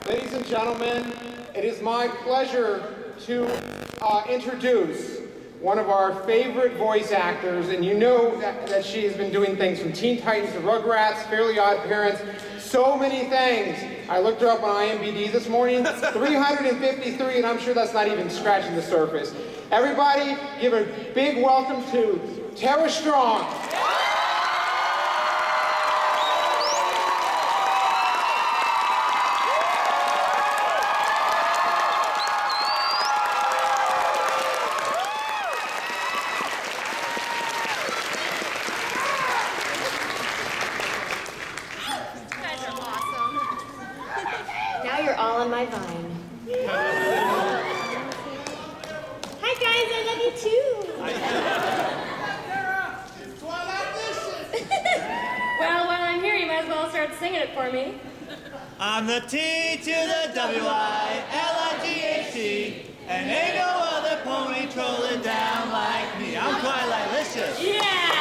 Ladies and gentlemen, it is my pleasure to introduce one of our favorite voice actors, and you know that she has been doing things from Teen Titans to Rugrats, Fairly OddParents, so many things. I looked her up on IMDb this morning, 353, and I'm sure that's not even scratching the surface. Everybody, give a big welcome to Tara Strong. On my vine. Hi guys, I love you too. Well, while I'm here, you might as well start singing it for me. I'm the T to the W-I-L-I-G-H-T, and ain't no other pony trolling down like me. I'm Twilight-licious. Yeah!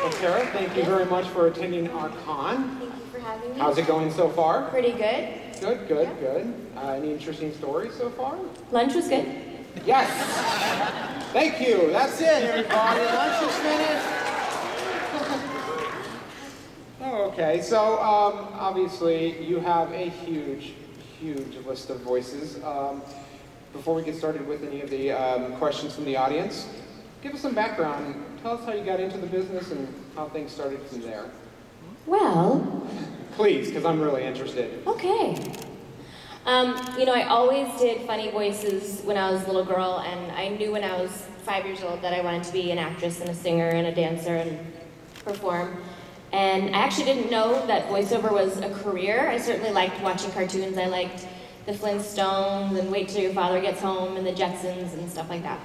Well, Tara, thank you very much for attending our con. Having me. How's it going so far? Pretty good. Good. Any interesting stories so far? Lunch was good. Yes! Thank you. That's it, everybody. Lunch is finished. Oh, okay. So, obviously, you have a huge list of voices. Before we get started with any of the questions from the audience, give us some background. Tell us how you got into the business and how things started from there. Well... Please, because I'm really interested. Okay. You know, I always did funny voices when I was a little girl, and I knew when I was 5 years old that I wanted to be an actress and a singer and a dancer and perform. And I actually didn't know that voiceover was a career. I certainly liked watching cartoons. I liked the Flintstones and Wait Till Your Father Gets Home and the Jetsons and stuff like that.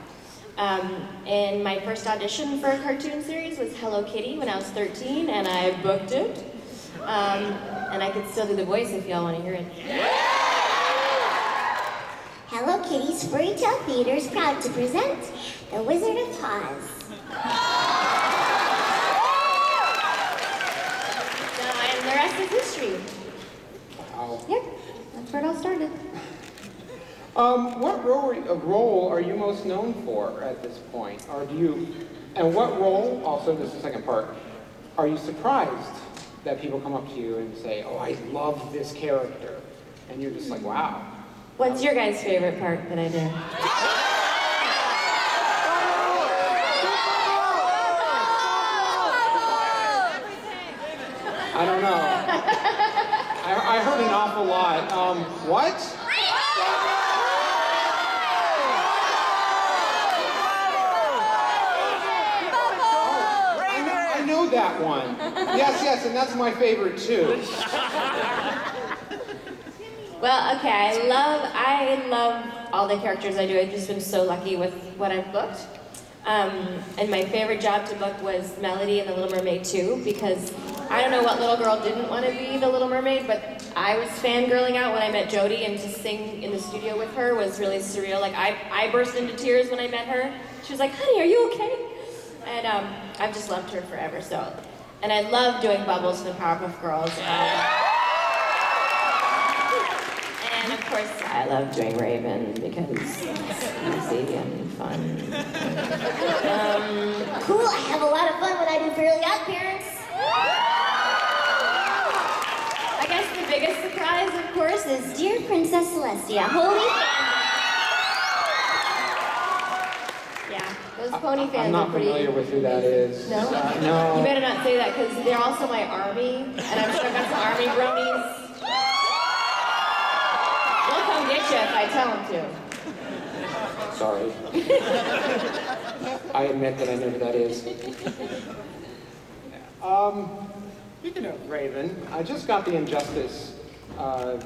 And my first audition for a cartoon series was Hello Kitty when I was 13, and I booked it. And I can still do the voice if y'all want to hear it. Hello Kitty's Fairy Tale Theater is proud to present The Wizard of Oz. And the rest is history. Wow. Yep, that's where it all started. What role are you most known for at this point? And what role, also this is the second part, are you surprised that people come up to you and say, oh, I love this character, and you're just like, wow. What's your guys' favorite part that I did? I don't know. I heard an awful lot. What? I know that one. Yes, and that's my favorite too. Well, okay, I love all the characters I do. I've just been so lucky with what I've booked. And my favorite job to book was Melody in The Little Mermaid 2, because I don't know what little girl didn't want to be the Little Mermaid, but I was fangirling out when I met Jodie, and to sing in the studio with her was really surreal. Like, I burst into tears when I met her. She was like, honey, are you okay? And I've just loved her forever, so. And I love doing Bubbles from the Powerpuff Girls. And of course, I love doing Raven because it's easy and fun. Cool, I have a lot of fun when I do Fairly OddParents. I guess the biggest surprise, of course, is Dear Princess Celestia, holy yeah, those pony fans I'm not are pretty... familiar with who that is. No? No. You better not say that, because they're also my army, and I'm sure I've got some army bronies. They'll come get you if I tell them to. Sorry. I admit that I know who that is. Speaking of Raven, I just got the Injustice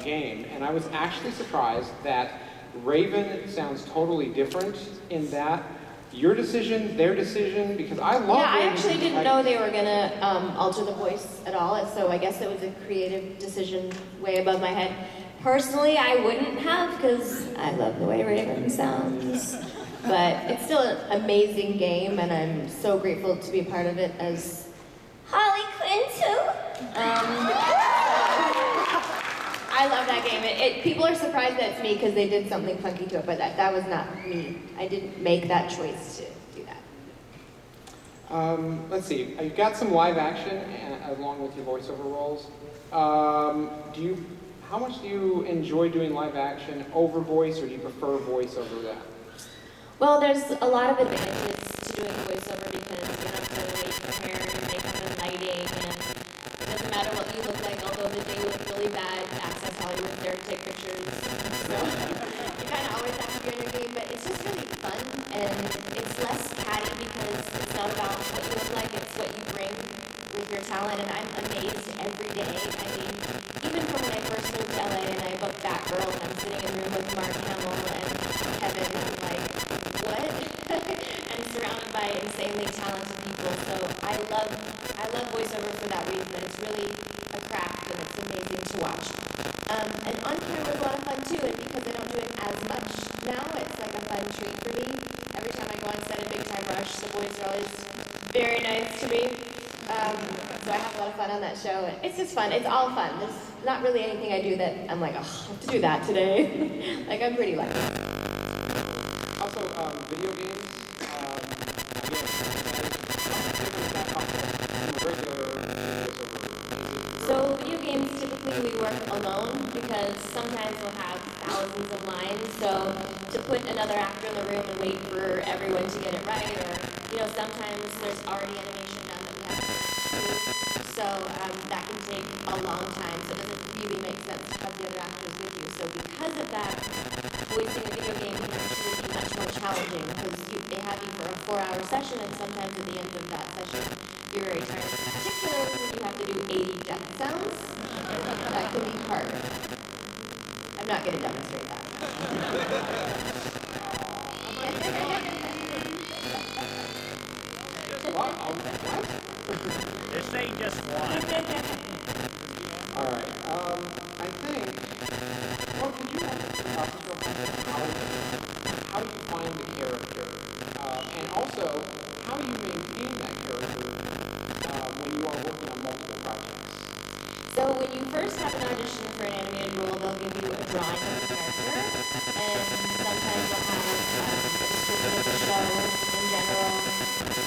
game, and I was actually surprised that Raven sounds totally different in that your decision, their decision, because I love Yeah, I Raven. actually didn't know they were gonna alter the voice at all, so I guess it was a creative decision way above my head. Personally, I wouldn't have, because I love the way Raven sounds. But it's still an amazing game, and I'm so grateful to be a part of it as Harley Quinn too. I love that game. People are surprised that it's me because they did something funky to it, but that was not me. I didn't make that choice to do that. Let's see. You've got some live action along with your voiceover roles. How much do you enjoy doing live action over voice, or do you prefer voice over that? Well, there's a lot of advantages to doing voiceover because you don't have to wait for hair and makeup and lighting, and it doesn't matter what you look like, although the day you look really bad, Access Hollywood's there to take pictures. So you kind of always have to be on your game, but it's just really fun, and it's less catty because it's not about what you look like, it's what you bring with your talent, and I'm amazed every day. I mean, even from when I first moved to LA and I booked Batgirl and I'm sitting in a room with Mark Hamill and Kevin, and I'm like, what? And surrounded by insanely talented people. So I love voiceover for that reason. It's really a craft and it's amazing to watch. And on camera is a lot of fun too, and because I don't do it as much now, it's like a fun treat for me. Every time I go on set at Big Time Rush, the boys are always very nice to me. So I have a lot of fun on that show. It's just fun. It's all fun. There's not really anything I do that I'm like, oh, I have to do that today. Like, I'm pretty lucky. Also, video games. So video games, typically we work alone because sometimes we'll have thousands of lines. So to put another actor in the room and wait for everyone to get it right, or sometimes there's already animation done that we have to do. So that can take a long time. So it doesn't really make sense to have the other actors with you. So because of that, voicing a video game can actually be much more challenging because they have you for a 4-hour session, and sometimes at the end of that session, you're very tired. Particularly when you have to do 80 death sounds, that can be hard. I'm not going to demonstrate that. What? This ain't just one. All right. I think. Well, could you talk to how you find the character, and also how you maintain that character when you are working on multiple projects? So when you first have an audition for an animated role, they'll give you a drawing of the character, and sometimes they'll have a description of the show in general,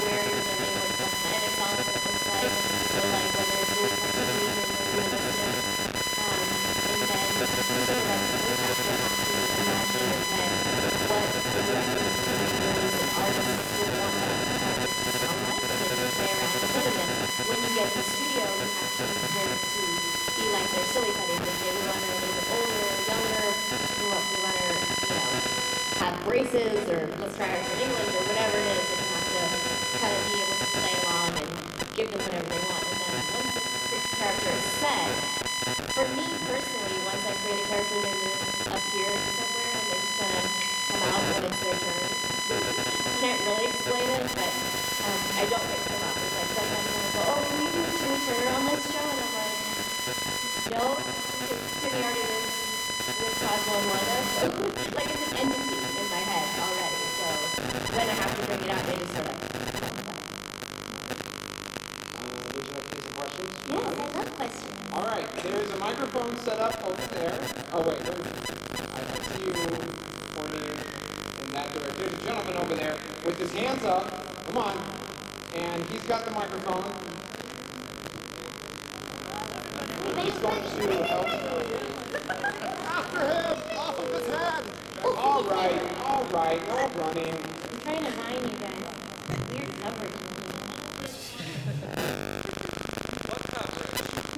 where you're living, what the planet is on, what it looks like, what you feel like, whether it's really cartoony or realistic. And then the rest of the actor has to imagine and plan what the directors, producers, and artists would want that character to sound like, and then you play around with it, and then when you get in the studio, you have to compare it to be like their silly cuttings. If they want her a little bit older or younger, we want her, have braces, or let's try her from England, or whatever it is, and you have to kind of be able to play along and give them whatever they want. And then once the character is set, for me personally, once I create a character, they live up here somewhere, and they just kind of come out when it's their turn. Can't really explain it, but I don't mix them up. It's like sometimes someone will go, oh, can we do Timmy Turner on this show? And I'm like, no, because Timmy already lives with Cosmo and Wanda, so like it's an entity in my head already. So when I have to bring it out, they just sort of Would you like to do some questions? Yes, I love questions. All right, there's a microphone set up over there. Oh wait, I see you pointing in that direction. There's a gentleman over there with his hands up. Come on, and he's got the microphone. He's going to help. After him, off of his head. All right, no running. I'm trying to find you guys. Weird coverage.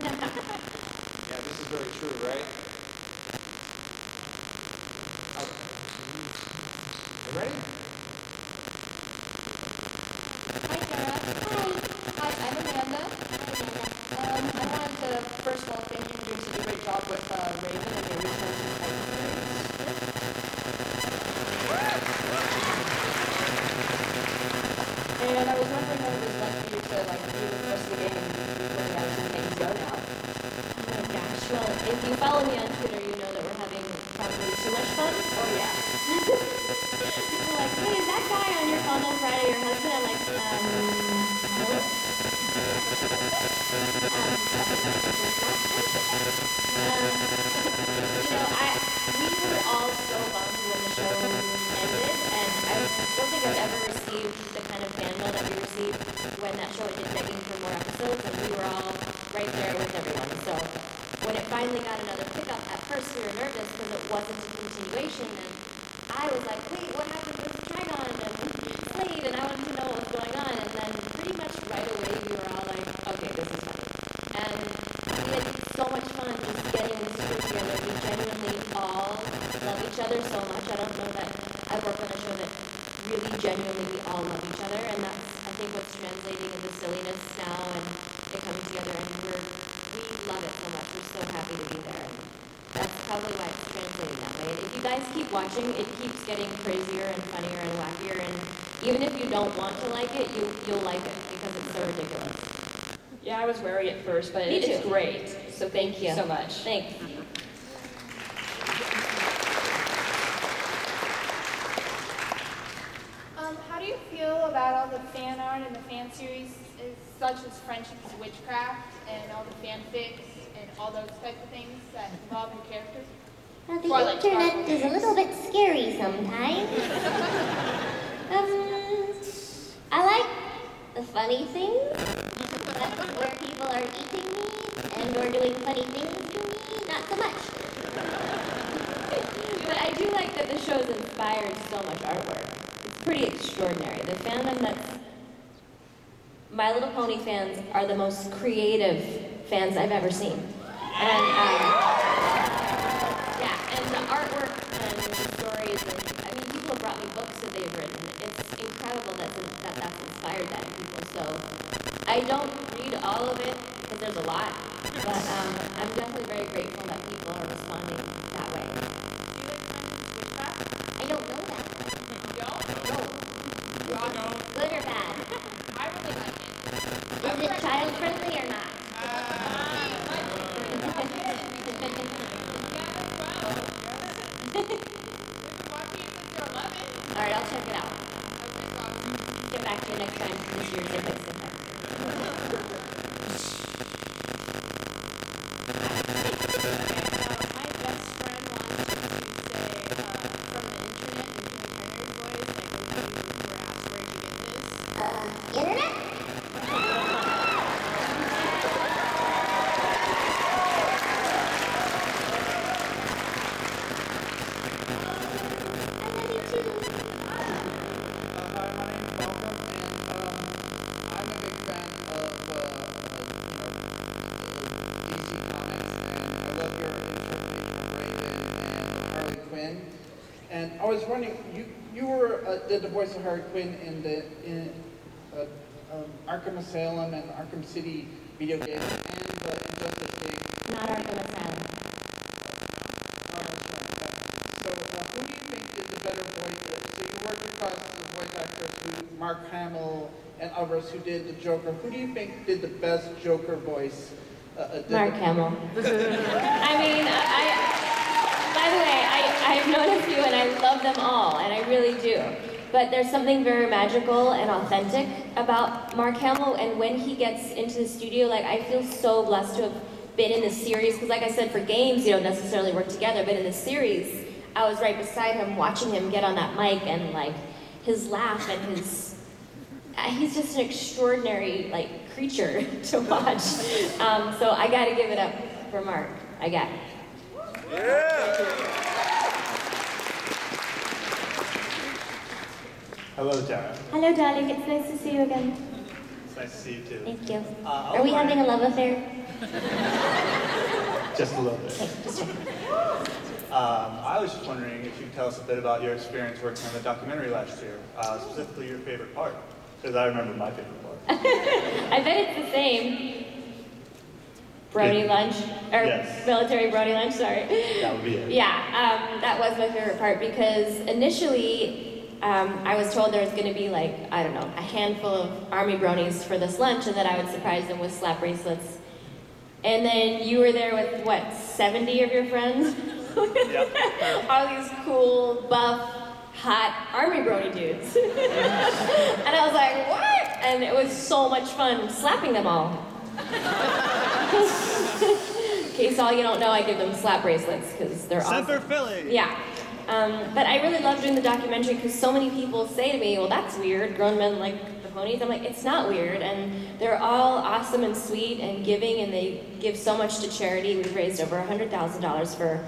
Yeah, this is very true, right? You ready? Hi, Sarah. Hi, I'm Amanda. I wanted to first of all thank you for doing such a great job with Raven and the original Titan series. And I was wondering what it was like for you to be with the rest of the game and looking at some things go now. Oh my gosh. Well, if you follow me on Twitter, you know that we're having probably too much fun. Oh yeah. People are like, hey, is that guy on your phone on Friday your husband? I'm like, no. don't think I've ever received the kind of fan mail that we received when that show did begging for more episodes, and we were all right there with everyone. So when it finally got another pickup, at first we were nervous because it wasn't a continuation, and I was like, wait, what happened with Trigon and Slade, and I wanted to know what was going on, and then pretty much right away we were all like, okay, this is fun. And we had so much fun just getting this group together. We genuinely all love each other so much. I don't know that I've worked on a show that really genuinely we all love each other, and that's, I think, what's translating into silliness now, and it comes together, and we love it so much. We're so happy to be there. And that's probably why it's translating that way. If you guys keep watching, it keeps getting crazier and funnier and wackier, and even if you don't want to like it, you'll like it because it's so ridiculous. Yeah, I was wary at first, but Me it's too. great. So thank you so much. Thanks. How do you feel about all the fan art and the fan series, such as Friendship is Witchcraft and all the fanfics and all those types of things that involve your characters? Well, the Twilight internet Sparkle. is a little bit scary sometimes. I like the funny things, but where people are eating me and or doing funny things to me, not so much. But I do like that the show's inspired so much artwork. It's pretty extraordinary. The fandom that's... My Little Pony fans are the most creative fans I've ever seen. And, yeah, and the artwork and the stories, and, I mean, people have brought me books that they've written. It's incredible that's inspired that in people. So I don't read all of it because there's a lot, but I'm definitely very grateful that people are responding that way. Do you like Friendship is Witchcraft? I don't know that. No? No. Good or bad? I really like it. Is it child friendly or not? All right, I'll check it out. Get back to you next time this year's Olympics sometime. My best friend wants me to say from the internet in Timmy Turner's voice. I think you were asked where you get this. Internet? I love you too. Hi, my name's Malcolm, and I'm a big fan of DC Comics, and I love your interpretation of Raven and Harley Quinn. And I was wondering, you were did the voice of Harley Quinn in Arkham Asylum and Arkham City video games and the Injustice League. Not Arkham Asylum. So who do you think did the better voice? So you worked across the voice actors, Mark Hamill and others who did the Joker. Who do you think did the best Joker voice? Mark Hamill. I mean, by the way, I've known a few and I love them all, and I really do. But there's something very magical and authentic about Mark Hamill, and when he gets into the studio, like, I feel so blessed to have been in this series, because like I said, for games, you don't necessarily work together, but in this series, I was right beside him, watching him get on that mic, and like, his laugh and he's just an extraordinary, like, creature to watch. So I gotta give it up for Mark. I got it. Hello, Tara. Hello, darling. It's nice to see you again. It's nice to see you too. Thank you. I Are we having a love affair? Just a little bit. I was just wondering if you could tell us a bit about your experience working on the documentary last year, specifically your favorite part, because I remember my favorite part. I bet it's the same. Brony lunch, or Yes. military brony lunch, sorry. That would be it. Yeah, that was my favorite part because initially I was told there was going to be like, I don't know, a handful of army bronies for this lunch and that I would surprise them with slap bracelets. And then you were there with, what, 70 of your friends? Yep. All these cool, buff, hot army brony dudes. And I was like, what? And it was so much fun slapping them all. In case all you don't know, I give them slap bracelets because they're awesome. Semper Philly. Yeah. But I really love doing the documentary because so many people say to me, well, that's weird, grown men like the ponies. I'm like, it's not weird, and they're all awesome and sweet and giving, and they give so much to charity. We've raised over $100,000 for,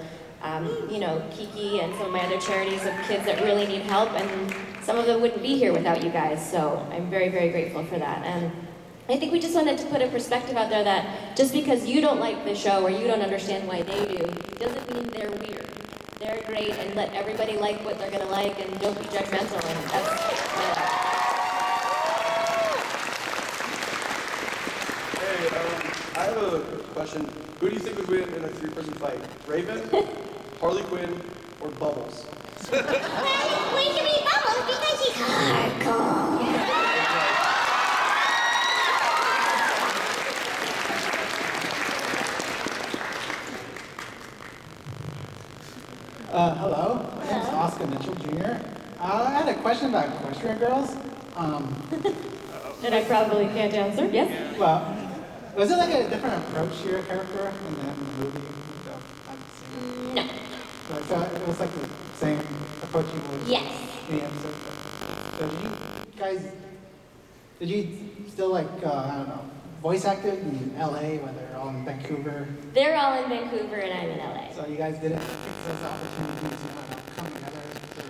you know, Kiki and some of my other charities of kids that really need help, and some of them wouldn't be here without you guys, so I'm very, very grateful for that. And I think we just wanted to put a perspective out there that just because you don't like the show or you don't understand why they do, doesn't mean they're weird. They're great, and let everybody like what they're gonna like, and don't be judgmental, and that's Hey, I have a question. Who do you think would win in a three-person fight? Raven, Harley Quinn, or Bubbles? Harley Quinn can be Bubbles because she's hardcore. Hello, my name's Oscar Mitchell Jr. I had a question about Equestrian Girls. And I probably can't answer. Yes? Well, was it like a different approach to your character in the movie? No. Like, so it was like the same approach you would Yes. in the episode. So did you still like, I don't know, voice acted in LA when they're all in Vancouver? They're all in Vancouver and I'm in LA. So you guys didn't take those opportunities to come together?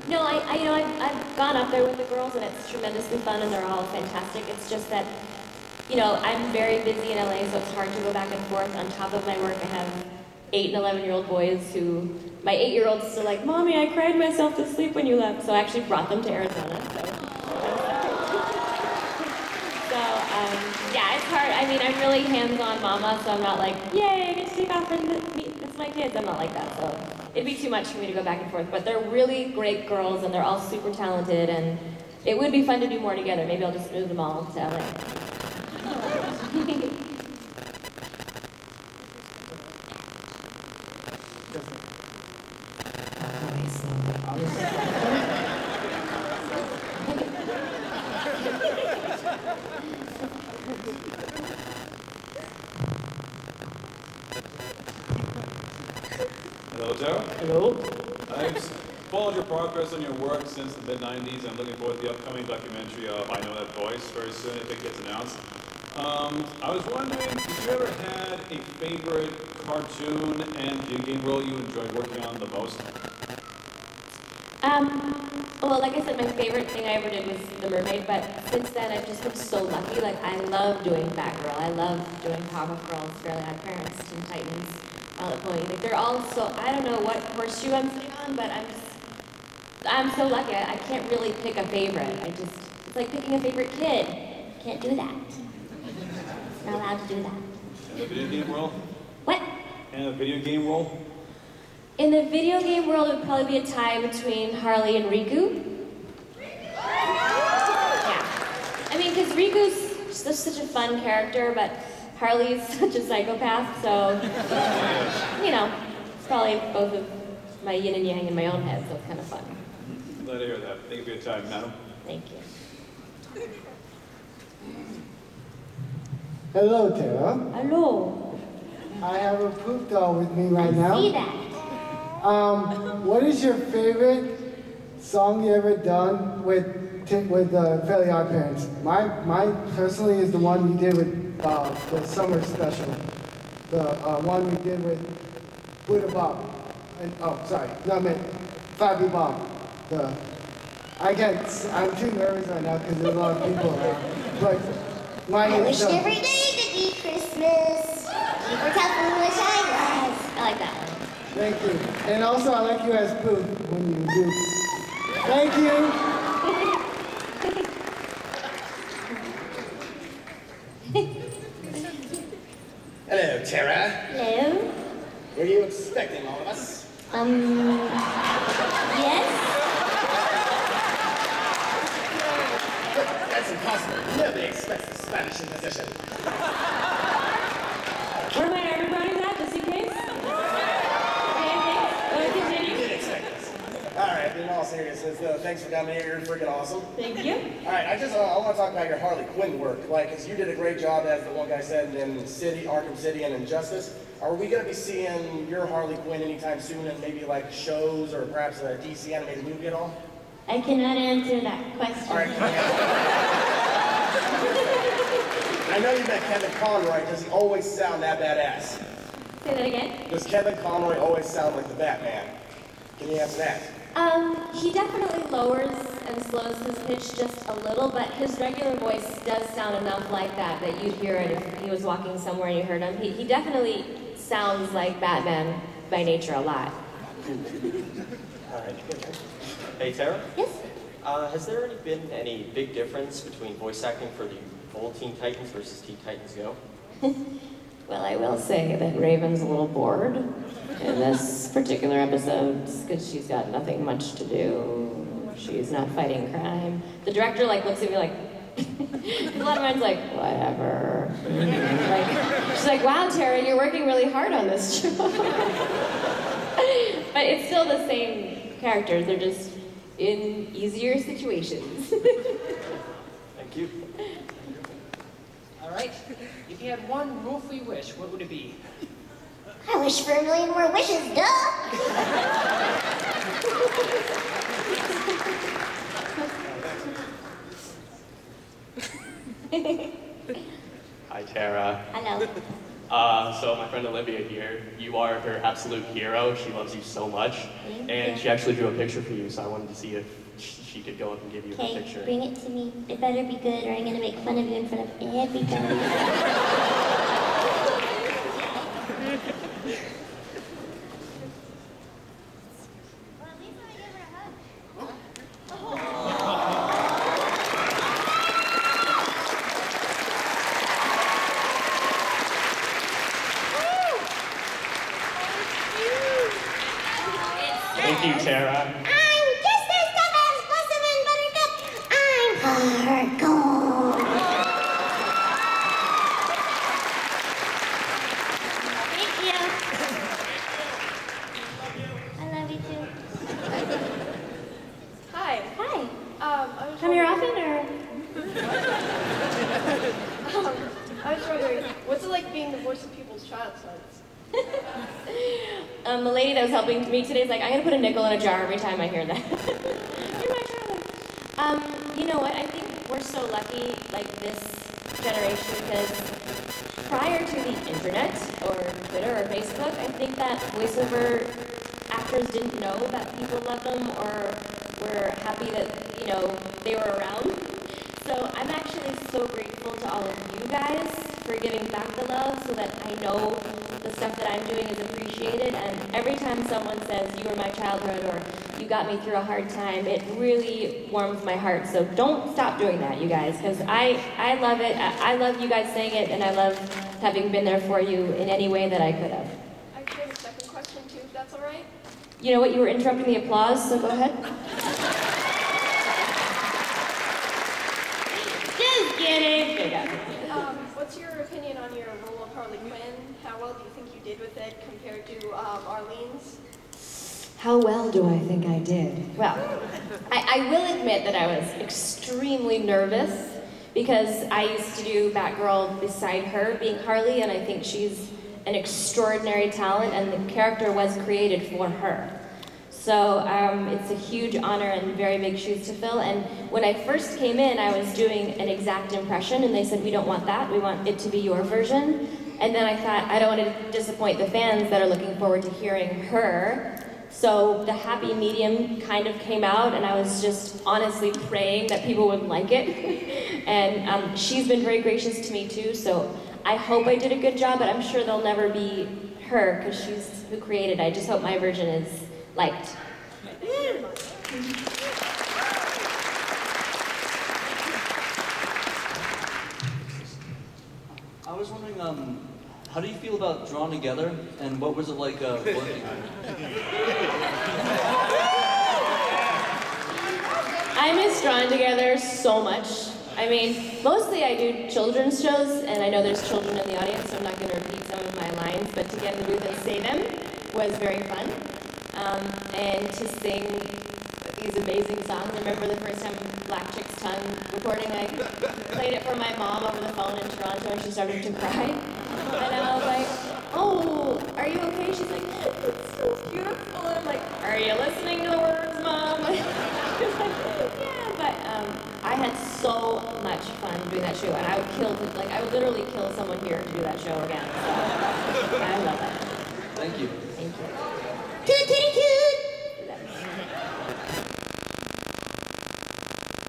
No, I've gone up there with the girls and it's tremendously fun and they're all fantastic. It's just that, you know, I'm very busy in LA, so it's hard to go back and forth. On top of my work, I have 8 and 11-year-old boys who, my 8-year-old's still like, Mommy, I cried myself to sleep when you left. So I actually brought them to Arizona. Yeah, it's hard. I mean, I'm really hands-on mama, so I'm not like, yay, I get to take off and meet my kids. I'm not like that, so it'd be too much for me to go back and forth. But they're really great girls, and they're all super talented, and it would be fun to do more together. Maybe I'll just move them all to LA. Hello, Joe. Hello. I've followed your progress on your work since the mid-90s. I'm looking forward to the upcoming documentary of I Know That Voice very soon if it gets announced. I was wondering, did you ever had a favorite cartoon and video game role you enjoyed working on the most? Well, like I said, my favorite thing I ever did was The Mermaid, but since then I've just been so lucky. Like, I love doing Batgirl. I love doing Powerpuff Girls, Fairly OddParents, Teen Titans, Twilight Sparkle. Like, they're all so, I don't know what horseshoe I'm sitting on, but I'm so lucky. I can't really pick a favorite. It's like picking a favorite kid. Can't do that. Not allowed to do that. And the video game role? What? And the video game role? In the video game world, it would probably be a tie between Harley and Riku. Yeah. I mean, because Riku's just such a fun character, but Harley's such a psychopath, so, you know, it's probably both of my yin and yang in my own head, so it's kind of fun. Glad to hear that. Thank you for your time, madam. Thank you. Hello, Tara. Hello. I have a Poof doll with me right now. See that? What is your favorite song you ever done with Fairly OddParents? Mine personally is the one we did with the summer special. The one we did with Buddha Bob. Fabi Bob. I'm too nervous right now because there's a lot of people around. But mine I is wish every day could be Christmas. You were how foolish I was. I like that one. Thank you. And also, I like you as Poof when you do. Thank you. Hello, Tara. Hello? Were you expecting all of us? Yes? That's impossible. Nobody expects the Spanish Inquisition. Where my everybody's at, just in case? Okay, continue. You did expect this. All right, in all seriousness, though, thanks for coming here. You're freaking awesome. Thank you. All right, I want to talk about your Harley Quinn work. Like, 'cause you did a great job, as the one guy said, in Arkham City and Injustice. Are we going to be seeing your Harley Quinn anytime soon in maybe like shows or perhaps a DC animated movie at all? I cannot answer that question. All right. I know you met Kevin Conroy. Does he always sound that badass? Say that again? Does Kevin Conroy always sound like the Batman? Can you answer that? He definitely lowers and slows his pitch just a little, but his regular voice does sound enough like that you'd hear it if he was walking somewhere and you heard him. He definitely sounds like Batman by nature a lot. All right. Hey, Tara? Yes? Has there been any big difference between voice acting for the old Teen Titans versus Teen Titans Go? Well, I will say that Raven's a little bored in this particular episode because she's got nothing much to do. She's not fighting crime. The director looks at me like, a lot of mine's like, whatever. She's like, wow, Tara, you're working really hard on this show. But it's still the same characters. They're just in easier situations. Thank you. All right. If you had one rule-free wish, what would it be? I wish for a million more wishes, duh! Hi, Tara. Hello. So my friend Olivia here, you are her absolute hero. She loves you so much. And she actually drew a picture for you, so I wanted to see if she could go up and give you a Okay, picture. bring it to me. It better be good or I'm gonna make fun of you in front of everybody. Thank you, Tara. I'm just as tough as Blossom and Buttercup. I'm hardcore. Thank you. I love you too. Hi. Hi. I was Come here wondering- often, or? I was wondering, what's it like being the voice of people's child sons? The lady that was helping me today is like, I'm gonna put a nickel in a jar every time I hear that. You're my child. You know what? I think we're so lucky, this generation, because prior to the internet or Twitter or Facebook, I think that voiceover actors didn't know that people loved them or were happy that, they were around. So I'm actually so grateful to all of you guys for giving back the love so that I know the stuff that I'm doing is appreciated. And every time someone says, you were my childhood or you got me through a hard time, it really warms my heart. So don't stop doing that, you guys, because I love it. I love you guys saying it, and I love having been there for you in any way that I could have. I could have a second question too, if that's all right? You know what? You were interrupting the applause, so go ahead. Just kidding. Okay, got it. What's your opinion on your role of Harley Quinn? How well do you think you did with it compared to Arlene's? How well do I think I did? Well, I will admit that I was extremely nervous because I used to do Batgirl beside her being Harley, and I think she's an extraordinary talent, and the character was created for her. So it's a huge honor and very big shoes to fill. And when I first came in, I was doing an exact impression, and they said, we don't want that. We want it to be your version. And then I thought, I don't want to disappoint the fans that are looking forward to hearing her. So the happy medium kind of came out, and I was just honestly praying that people would like it. And she's been very gracious to me too, so I hope I did a good job, but I'm sure there'll never be her, because she's who created it. I just hope my version is liked. I was wondering, how do you feel about Drawn Together, and what was it like working on it? I miss Drawn Together so much. I mean, mostly I do children's shows, and I know there's children in the audience, so I'm not going to repeat some of my lines, but to get in the booth and say them was very fun. And to sing these amazing songs. I remember the first time Black Chick's Tongue recording, I played it for my mom over the phone in Toronto, and she started to cry. And I was like, oh, are you okay? She's like, it's so beautiful. And I'm like, are you listening to the words, Mom? She's like, yeah, but I had so much fun doing that show, and I would I would literally kill someone here to do that show again. So I love it. Thank you. Thank you. Toot, toot, toot.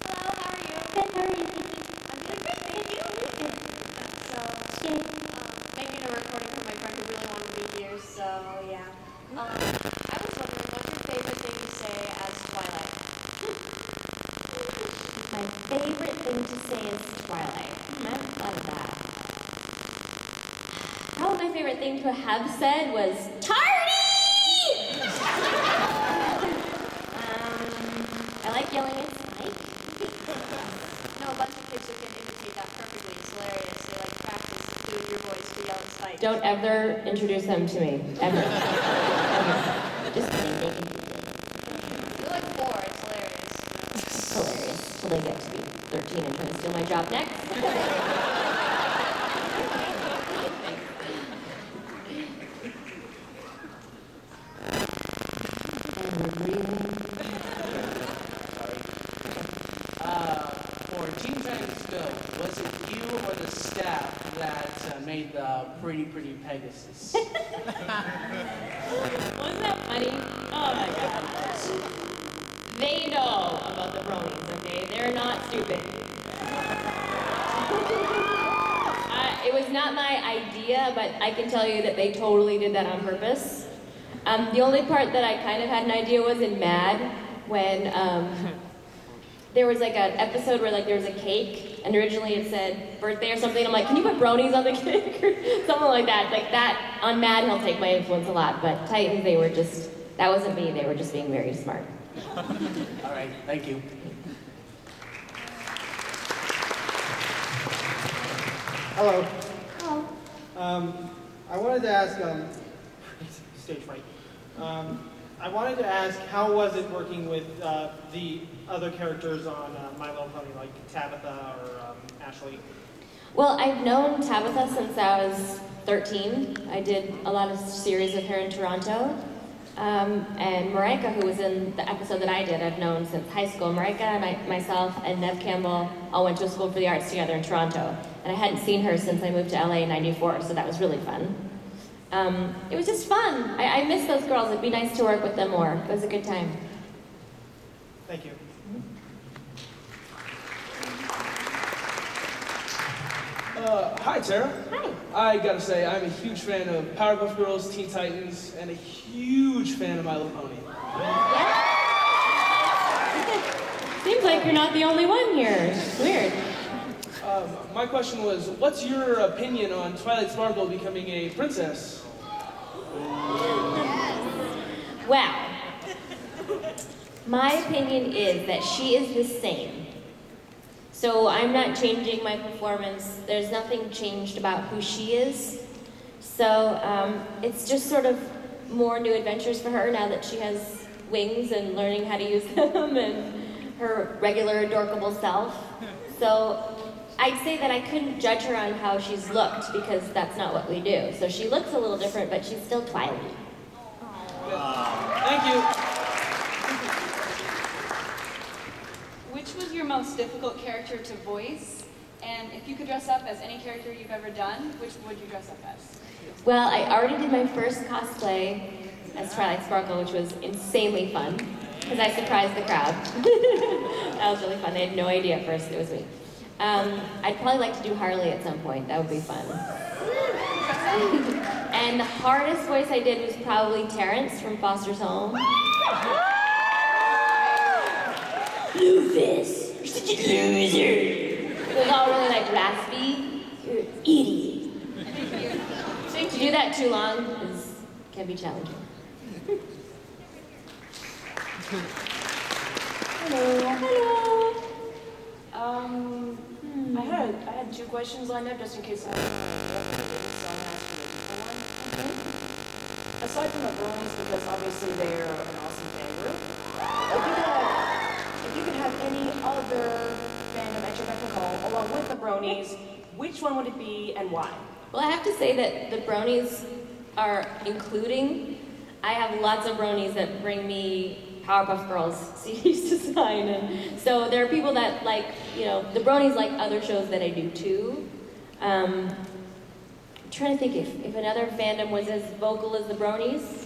Hello, how are you? Good, how are you? I'm doing great, thank you. So, making a recording for my friend who really wanted to be here, so yeah. I was wondering, what's your favorite thing to say as Twilight? My favorite thing to say is Twilight. I haven't thought of that. Probably my favorite thing to have said was tardy! I like yelling at Spike. No, a bunch of kids who can imitate that perfectly. It's hilarious. They like practice doing your voice to yell at Spike. Don't ever introduce them to me. Ever. Ever. Just kidding, they can do it. You're like 4, it's hilarious. It's hilarious. Till they get to be 13 and try to steal my job next. For Teen Titans Go, was it you or the staff that made the Pretty Pegasus? Wasn't that funny? Oh my god. They know about the bronies, okay? They're not stupid. It was not my idea, but I can tell you that they totally did that on purpose. The only part that I kind of had an idea was in Mad, when there was like an episode where there was a cake, and originally it said birthday or something. I'm like, can you put bronies on the cake or something like that? Like that on Mad, he'll take my influence a lot, but Titans, they were just, that wasn't me. They were just being very smart. All right, thank you. Hello. Hello. I wanted to ask, stage fright. I wanted to ask, how was it working with the other characters on My Little Pony, like Tabitha or Ashley? Well, I've known Tabitha since I was 13. I did a lot of series with her in Toronto. And Marika, who was in the episode that I did, I've known since high school. Marika, myself, and Nev Campbell all went to school for the arts together in Toronto. And I hadn't seen her since I moved to LA in '94, so that was really fun. It was just fun. I miss those girls. It'd be nice to work with them more. It was a good time. Thank you. Hi, Tara. Hi. I gotta say, I'm a huge fan of Powerpuff Girls, Teen Titans, and a huge fan of My Little Pony. Seems like you're not the only one here. Weird. My question was, what's your opinion on Twilight Sparkle becoming a princess? Well, my opinion is that she is the same. So I'm not changing my performance. There's nothing changed about who she is. So it's just sort of more new adventures for her now that she has wings and learning how to use them and her regular adorable self. So I'd say that I couldn't judge her on how she's looked because that's not what we do. So she looks a little different, but she's still Twilight. Thank you. Which was your most difficult character to voice? And if you could dress up as any character you've ever done, which would you dress up as? Well, I already did my first cosplay as Twilight Sparkle, which was insanely fun because I surprised the crowd. That was really fun. They had no idea at first it was me. I'd probably like to do Harley at some point. That would be fun. And the hardest voice I did was probably Terrence from Foster's Home. Rufus, you're such a loser. It was all really like raspy. You're an idiot. To do that too long can be challenging. Hello. I had 2 questions lined up just in case I Aside from the Bruins, because obviously they're an awesome fan group, if you could have any other fandom at your beck and call along with the Bronies, which one would it be and why? Well, I have to say that the Bronies are including. I have lots of bronies that bring me Powerpuff Girls CDs to sign, and so there are people that like, the bronies like other shows that I do too. I'm trying to think if another fandom was as vocal as the bronies.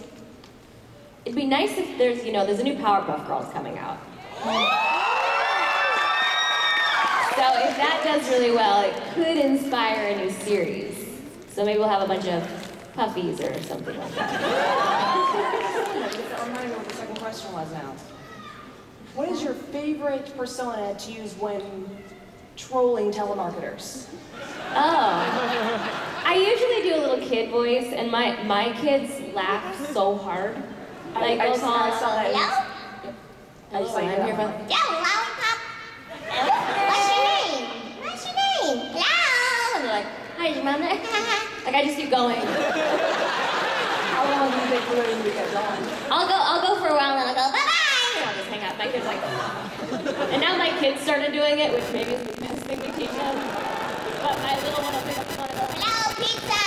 It'd be nice if there's a new Powerpuff Girls coming out. So if that does really well, it could inspire a new series. So maybe we'll have a bunch of puppies or something like that. I'm not even what the second question was now. What is your favorite persona to use when trolling telemarketers? Oh. I usually do a little kid voice, and my kids laugh so hard. Like, I saw that. I'm here for... Yo, lollipop. What's your name? What's your name? Hello. And they're like, hi, your mom. Like, I just keep going. How long do you think we're going to get going? I'll go for a while, and I'll go, bye-bye! And I'll just hang out. My kids like... And now my kids started doing it, which maybe is the best thing to teach them. But my little one will pick up the phone and go, hello, pizza!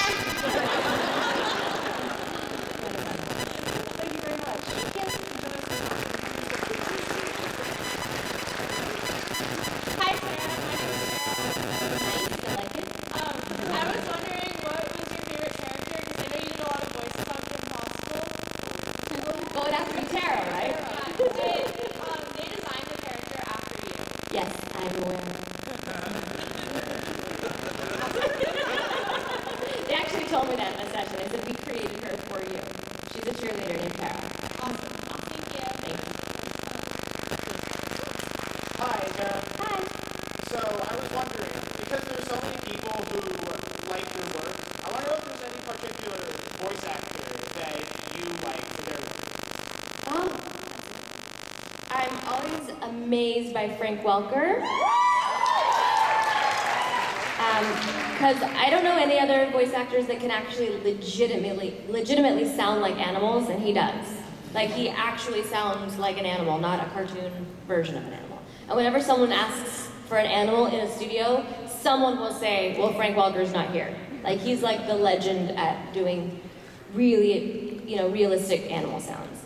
Thank you very much. Hi, Sarah. I was wondering what was your favorite character? Because I know you did a lot of voices on Kim Possible. Well, it has to be Tara, right? They designed the character after you. Yes, I'm aware. They actually told me that in a session. They said we created her for you. She's a cheerleader named Tara. Awesome. Thank you. Thank you. Hi, Sarah. Hi. So I was wondering, because there's so many people who like your work, I wonder if there's any particular voice actor that you like for their work. I'm always amazed by Frank Welker. Because I don't know any other voice actors that can actually legitimately sound like animals, and he does. Like, he actually sounds like an animal, not a cartoon version of an animal. And whenever someone asks for an animal in a studio, someone will say, well, Frank Welker's not here. Like, he's like the legend at doing really, realistic animal sounds.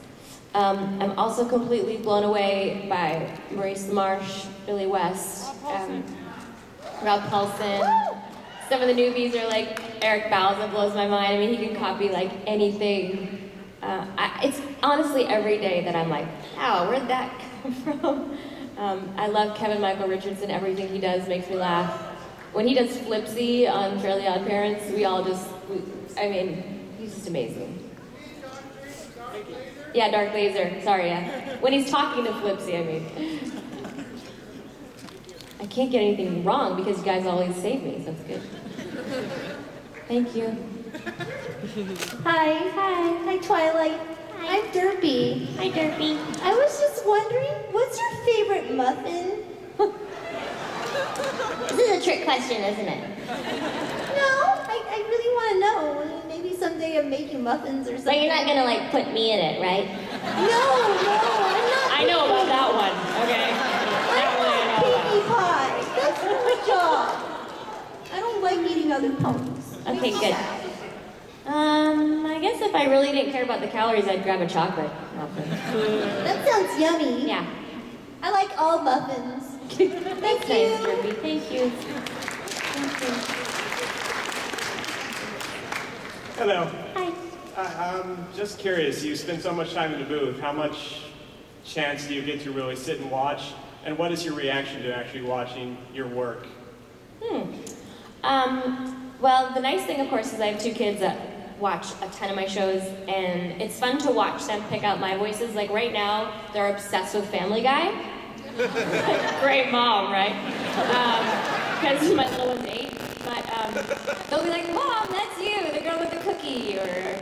I'm also completely blown away by Maurice LaMarche, Billy West, Rob Paulson. Some of the newbies are like Eric Bauza blows my mind. I mean, he can copy like anything. It's honestly every day that I'm like, wow, where'd that come from? I love Kevin Michael Richardson. Everything he does makes me laugh. When he does Flipsy on Fairly OddParents, he's just amazing. Yeah, Dark Laser. Sorry, yeah. When he's talking to Flipsy, I can't get anything wrong because you guys always save me, so that's good. Thank you. Hi, Twilight. Hi. I'm Derpy. Hi, Derpy. I was just wondering, what's your favorite muffin? This is a trick question, isn't it? No, I really want to know. Maybe someday I'm making muffins or something. But you're not gonna like put me in it, right? No, I'm not. I know about that one, okay? Pinkie Pie. That's my job. I don't like eating other ponies. Okay, good. I guess if I really didn't care about the calories, I'd grab a chocolate muffin. That sounds yummy. Yeah. I like all muffins. Thank you. Nice, Derpy. Thank you. Hello. Hi. I'm just curious, you spend so much time in the booth, how much chance do you get to really sit and watch? And what is your reaction to actually watching your work? Well, the nice thing, of course, is I have two kids that watch a ton of my shows, and it's fun to watch them pick out my voices. Like right now, they're obsessed with Family Guy. Great mom, right? Because my little one's 8. But they'll be like, Mom, that's you, the girl with the cookie, or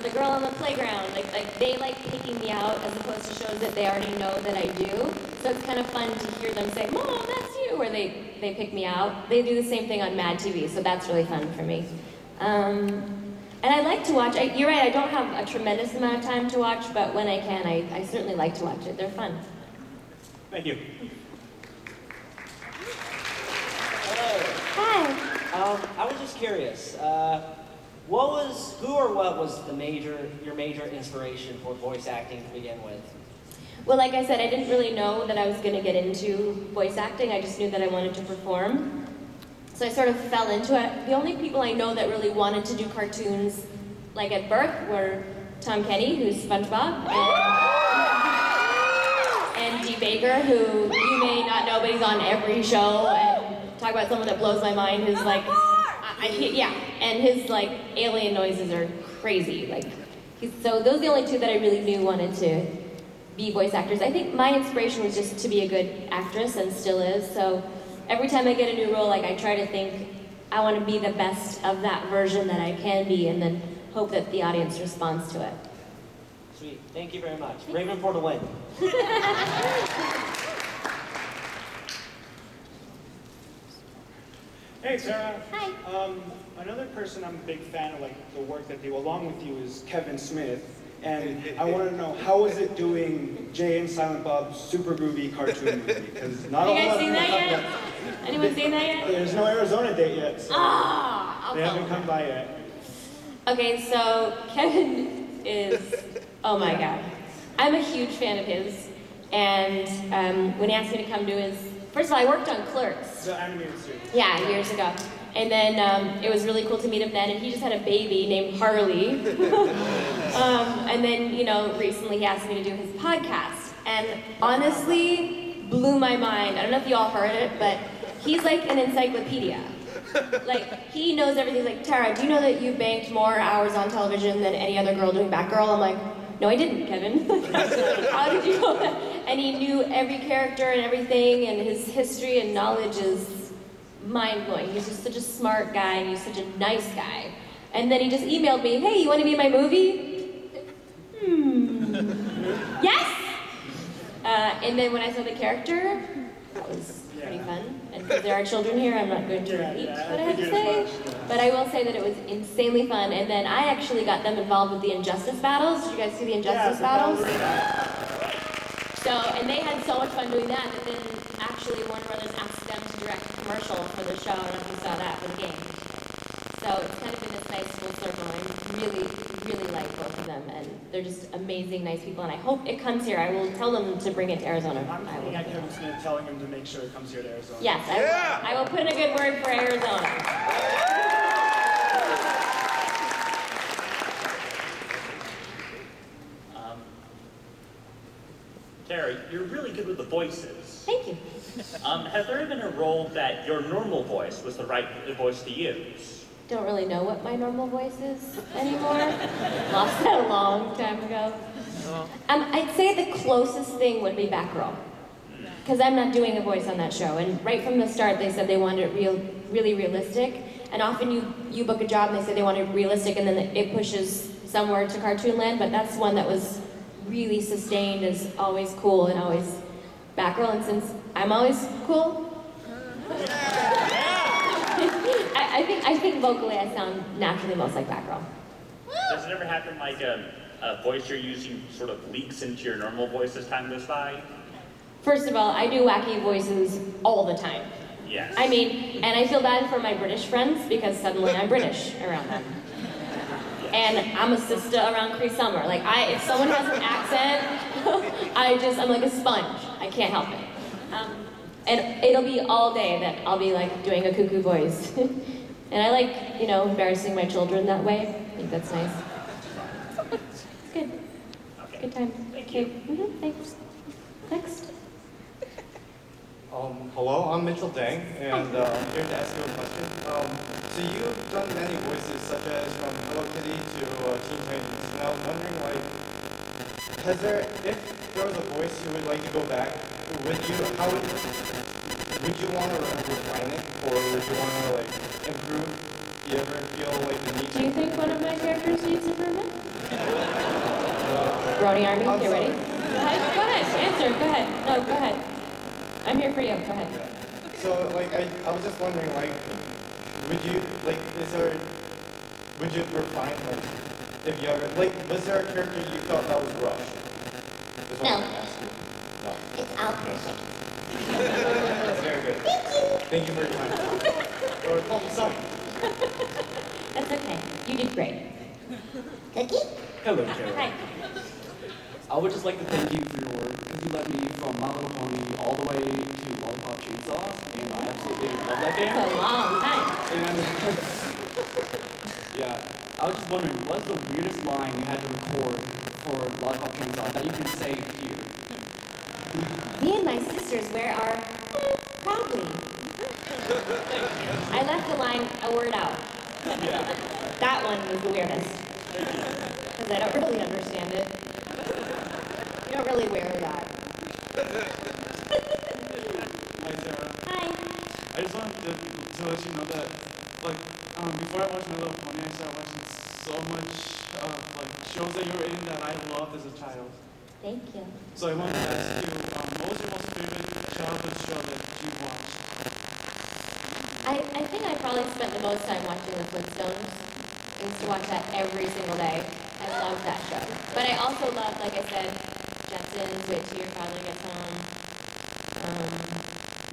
the girl on the playground. Like they like picking me out as opposed to shows that they already know that I do. So it's kind of fun to hear them say, Mom, that's you, or they pick me out. They do the same thing on Mad TV, so that's really fun for me. And I like to watch. You're right, I don't have a tremendous amount of time to watch, but when I can, I certainly like to watch it. They're fun. Thank you. Hello. Hi. I was just curious. Who or what was your major inspiration for voice acting to begin with? Well, like I said, I didn't really know that I was going to get into voice acting. I just knew that I wanted to perform. So I sort of fell into it. The only people I know that really wanted to do cartoons, like at birth, were Tom Kenny, who's SpongeBob, and Dee Baker, who you may not know, but he's on every show. And talk about someone that blows my mind. His like, and his like alien noises are crazy. Like, so those are the only two that I really knew wanted to be voice actors. I think my inspiration was just to be a good actress, and still is. So every time I get a new role, like I try to think, I want to be the best of that version that I can be, and then hope that the audience responds to it. Sweet. Thank you very much. Raven for the win. Hey, Sarah. Hi. Another person I'm a big fan of, like the work that they do along with you, is Kevin Smith. And I want to know, how is it doing Jay and Silent Bob's super groovy cartoon movie? Because not all of Have you guys them seen that have yet? Anyone seen that yet? There's no Arizona date yet, so I'll they tell haven't them. come by yet. Okay, so Kevin is, oh my God. I'm a huge fan of his, and when he asked me to come do his, first of all, I worked on Clerks. The animated series. Yeah, years ago. And then it was really cool to meet him then, and he just had a baby named Harley. And then, you know, recently he asked me to do his podcast, and honestly, blew my mind. I don't know if you all heard it, but he's like an encyclopedia. Like, he knows everything. Like, Tara, do you know that you banked more hours on television than any other girl doing Batgirl? I'm like, no, I didn't, Kevin. How did you know that? And he knew every character and everything, and his history and knowledge is mind-blowing. He's just such a smart guy, and he's such a nice guy. And then he just emailed me, hey, you want to be in my movie? Yes! And then when I saw the character, that was pretty fun. And because there are children here, I'm not going to repeat what I had to say. But I will say that it was insanely fun. And then I actually got them involved with the Injustice battles. Did you guys see the Injustice battles? So, and they had so much fun doing that then actually Warner Brothers asked them to direct a commercial for the show. I don't know if you saw that for the game. So it's kind of been this nice full circle. I really, really like both of them, and they're just amazing, nice people, and I hope it comes here. I will tell them to bring it to Arizona. I'm pointing at Kevin Smith, telling him to make sure it comes here to Arizona. Yes, I will put in a good word for Arizona. Tara, you're really good with the voices. Thank you. Has there ever been a role that your normal voice was the right voice to use? Don't really know what my normal voice is anymore. Lost that a long time ago. I'd say the closest thing would be Batgirl, because I'm not doing a voice on that show. And right from the start, they said they wanted it really realistic. And often you book a job and they say they want it realistic, and then it pushes somewhere to cartoon land. But that's one that was really sustained as always cool and always Batgirl. And since I'm always cool, I think vocally I sound naturally most like Batgirl. Does it ever happen like a voice you're using sort of leaks into your normal voice as time goes by? First of all, I do wacky voices all the time. Yes. I mean, and I feel bad for my British friends because suddenly I'm British around them. And I'm a sister around Cree Summer. Like, if someone has an accent, I'm like a sponge. I can't help it. And it'll be all day that I'll be like doing a cuckoo voice. And I like, embarrassing my children that way. I think that's nice. It's good. Okay. Good time. Thank you. Mm-hmm, thanks. Next. Hello, I'm Mitchell Dang, and I'm here to ask you a question. So you've done many voices, such as from Hello Kitty to Teen Titans, and I was wondering, if there was a voice you would like to go back, would you want to refine it, or would you want to improve? Do you ever feel like the need to? Do you think one of my characters needs improvement? Brony Army, get ready. Go ahead, answer, go ahead. No, go ahead. I'm here for you, go ahead. So, I was just wondering, would you refine, if you ever, was there a character you felt that was rushed? Just wanted to ask you. No. It's all perfect. That's very good. Thank you. Thank you for your time. Or call me son. That's okay. You did great. Cookie? Hello, Terrence. Hi. I would just like to thank you for your work, because you led me from My Little Pony all the way to Lollipop Chainsaw, and I absolutely love that game. That's a long time. And, yeah, I was just wondering, what's the weirdest line you had to record for Lollipop Chainsaw that you can say here? Me and my sisters wear our proudly. I left the line a word out. That one was the weirdest. Because I don't really understand it. You don't really wear that. Hi, Sarah. Hi. I just wanted to let you know that, like, before I watched My Little Pony, I started watching so much like shows that you were in that I loved as a child. Thank you. So I wanted to ask you, what was your most favorite childhood show that you watched? I think I probably spent the most time watching the Flintstones. I used to watch that every single day. I loved that show. But I also loved, like I said, Jetsons, Wait Till Your Toddler Gets Home.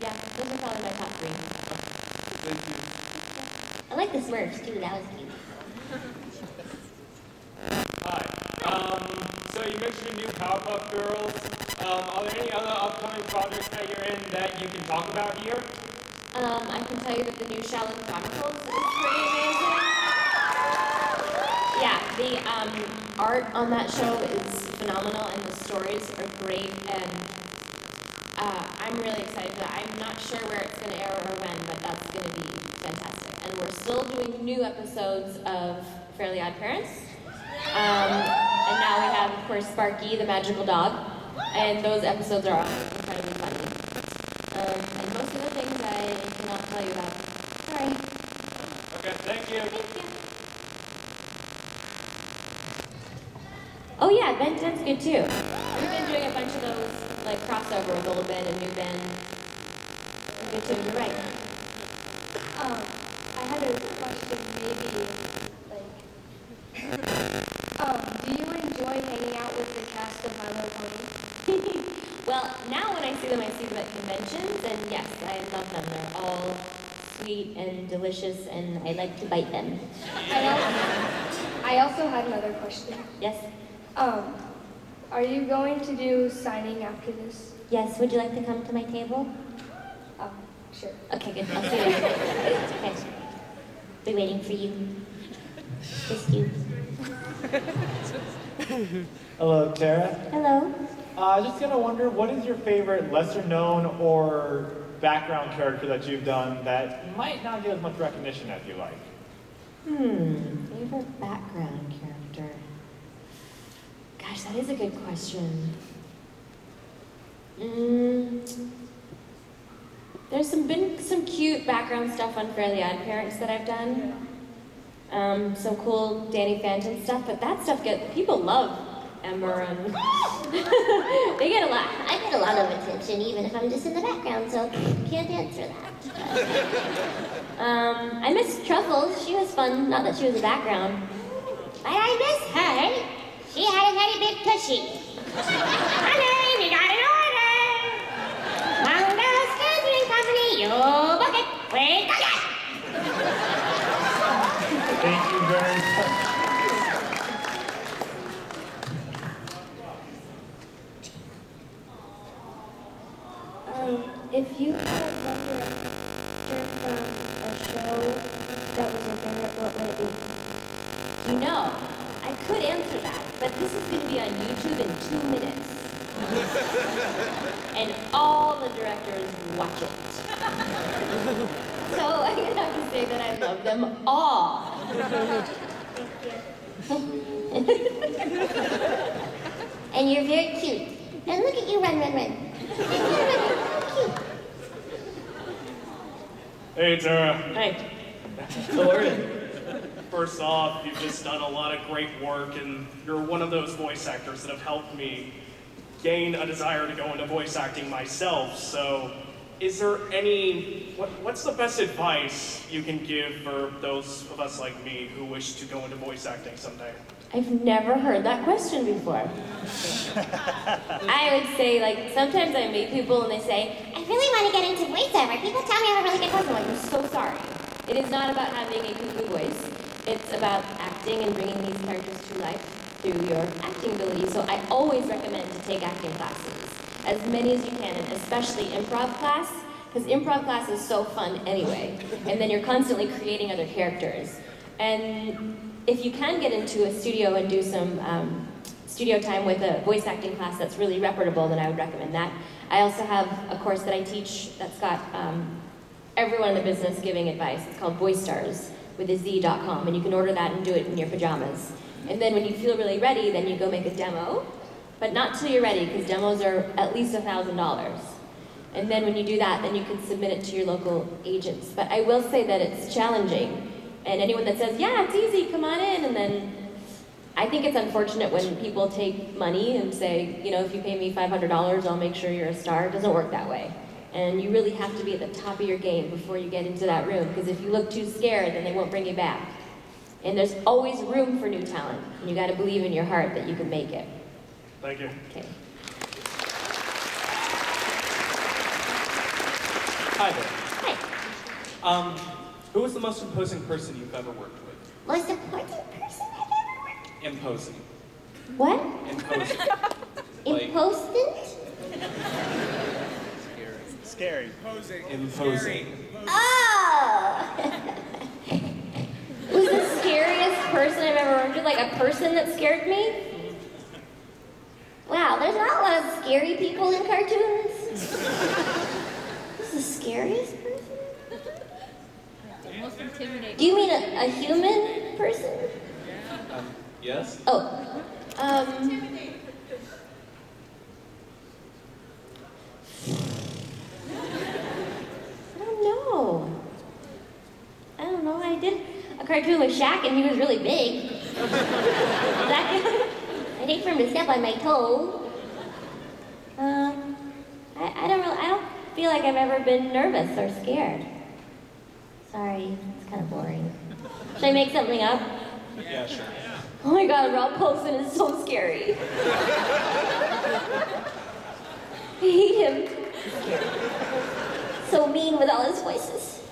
Yeah, those are probably my top 3. Thank you. I like the Smurfs too, that was cute. Hi. So you mentioned new Powerpuff Girls. Are there any other upcoming projects that you're in that you can talk about here? I can tell you that the new Shaolin Chronicles is pretty amazing. Yeah, the art on that show is phenomenal and the stories are great, and I'm really excited for that. I'm not sure where it's going to air or when, but that's going to be fantastic. And we're still doing new episodes of Fairly OddParents. And now we have, of course, Sparky, the magical dog, and those episodes are incredibly funny. And most of the things I cannot tell you about. Sorry. Okay, thank you. Thank you. Oh yeah, Ben 10's good too. We've been doing a bunch of those, like, crossover with old Ben and new Ben. They're good too, you're right. I had a question, maybe, like, do you enjoy hanging out with the cast of My Little Pony? Well, now when I see them at conventions, and yes, I love them. They're all sweet and delicious, and I like to bite them. I also had another question. Yes? Are you going to do signing after this? Yes, would you like to come to my table? Sure. Okay, good. I'll see you later. Okay. Be waiting for you. Just you. Hello, Tara. Hello. Just gonna wonder, what is your favorite lesser known or background character that you've done that might not get as much recognition as you like? Favorite background character? Gosh, that is a good question. There's been some cute background stuff on Fairly OddParents that I've done. Some cool Danny Phantom stuff, but that stuff people love Ember and they get a lot. I get a lot of attention even if I'm just in the background, so can't answer that. I miss Truffles. She was fun. Not that she was a background. But I miss her. She had a very big tushy. Honey, we got an order. Mongo's Catering Company, you book it. We got it. Thank you very much. If you had a director from a show that was your favorite, what would it be? You know, I could answer that, but this is going to be on YouTube in 2 minutes. And all the directors watch it. So I'm going to have to say that I love them all. And you're very cute. And look at you run. Hey, Tara. Hey. How are you? First off, you've just done a lot of great work, and you're one of those voice actors that have helped me gain a desire to go into voice acting myself. So, is there what's the best advice you can give for those of us like me who wish to go into voice acting someday? I've never heard that question before. I would say, like, sometimes I meet people and they say, I really want to get into voiceover. People tell me I have a really good voice. I'm like, I'm so sorry. It is not about having a cuckoo voice. It's about acting and bringing these characters to life through your acting ability. So I always recommend to take acting classes, as many as you can, and especially improv class, because improv class is so fun anyway. And then you're constantly creating other characters. And if you can get into a studio and do some studio time with a voice acting class that's really reputable, then I would recommend that. I also have a course that I teach that's got everyone in the business giving advice. It's called Voice Stars with a Z.com, and you can order that and do it in your pajamas. And then when you feel really ready, then you go make a demo, but not till you're ready, because demos are at least $1,000. And then when you do that, then you can submit it to your local agents. But I will say that it's challenging. And anyone that says, yeah, it's easy, come on in, and then I think it's unfortunate when people take money and say, you know, if you pay me $500, I'll make sure you're a star. It doesn't work that way. And you really have to be at the top of your game before you get into that room, because if you look too scared, then they won't bring you back. And there's always room for new talent. And you gotta believe in your heart that you can make it. Thank you. Okay. Hi there. Hi. Who was the most imposing person you've ever worked with? Most important person I've ever worked with? Imposing. What? Imposing. Impostant? Scary. Imposing. Oh! Who's the scariest person I've ever worked with? Like a person that scared me? Wow, there's not a lot of scary people in cartoons. Who's the scariest person? Most intimidating. Do you mean a human person? Yes? Oh. I don't know. I did a cartoon with Shaq and he was really big. I'd hate for him to step on my toe. I don't feel like I've ever been nervous or scared. Sorry, it's kind of boring. Should I make something up? Yeah, sure. Oh my god, Rob Paulson is so scary. I hate him. So mean with all his voices.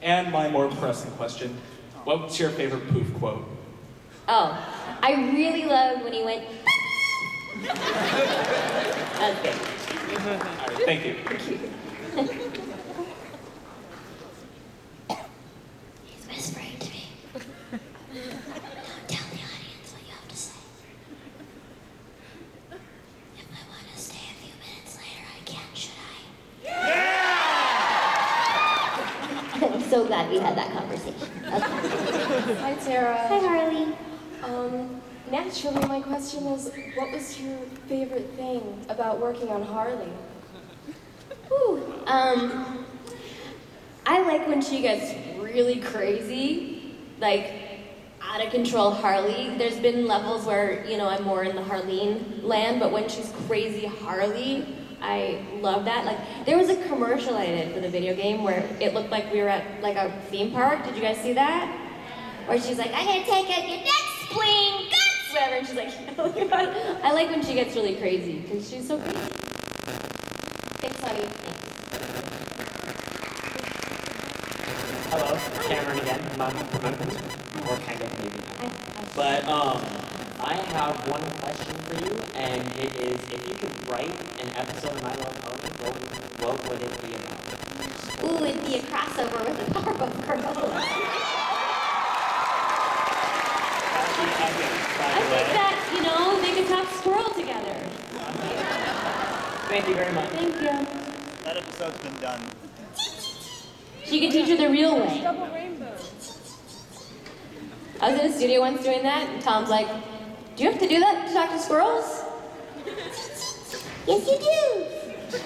And my more pressing question, what's your favorite Poof quote? Oh, I really loved when he went. That's good. All right, thank you. He's whispering to me. Don't tell the audience what you have to say. If I want to stay a few minutes later, I can, should I? I'm so glad we had that conversation. Okay. Hi, Tara. Hi, Harley. Naturally, my question is, what was your favorite thing about working on Harley? I like when she gets really crazy, like out of control Harley. There's been levels where, you know, I'm more in the Harleen land, but when she's crazy Harley, I love that. Like, there was a commercial I did for the video game where it looked like we were at like a theme park. Did you guys see that? Where she's like, I'm gonna take out your next spleen, guts, whatever, and she's like, I like when she gets really crazy, because she's so crazy. Thanks, honey. Hello, Cameron again. Or kind of maybe. But I have one question for you, and it is, if you could write an episode of My Little Pony, what would it be about? Ooh, it'd be a crossover with the Powerpuff Girls. I think that, you know, they could talk squirrel together. Thank you very much. Thank you. That episode's been done. She could teach her the real way. Double rainbow. I was in a studio once doing that, and Tom's like, do you have to do that to talk to squirrels? Yes, you do.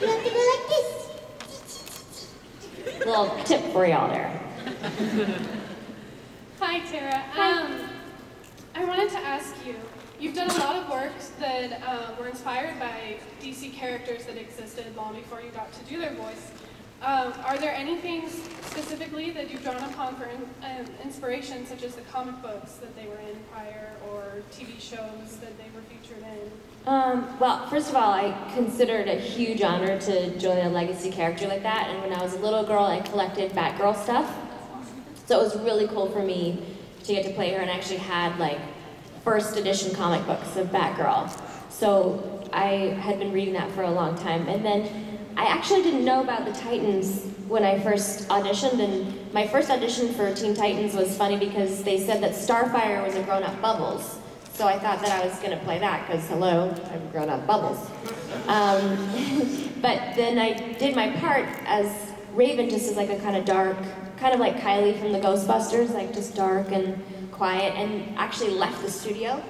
You have to go like this. Little tip for y'all there. Hi, Tara. I wanted to ask you, you've done a lot of works that were inspired by DC characters that existed long before you got to do their voice. Are there any things specifically that you've drawn upon for inspiration, such as the comic books that they were in prior, or TV shows that they were featured in? Well, first of all, I consider it a huge honor to join a legacy character like that, and when I was a little girl, I collected Batgirl stuff. So it was really cool for me to get to play her, and I actually had, like, first edition comic books of Batgirl. So I had been reading that for a long time, and then I actually didn't know about the Titans when I first auditioned, and my first audition for Teen Titans was funny because they said that Starfire was a grown-up Bubbles. So I thought that I was gonna play that, because hello, I'm grown-up Bubbles. But then I did my part as Raven, just as like a kind of dark, kind of like Kylie from the Ghostbusters, like just dark and quiet, and actually left the studio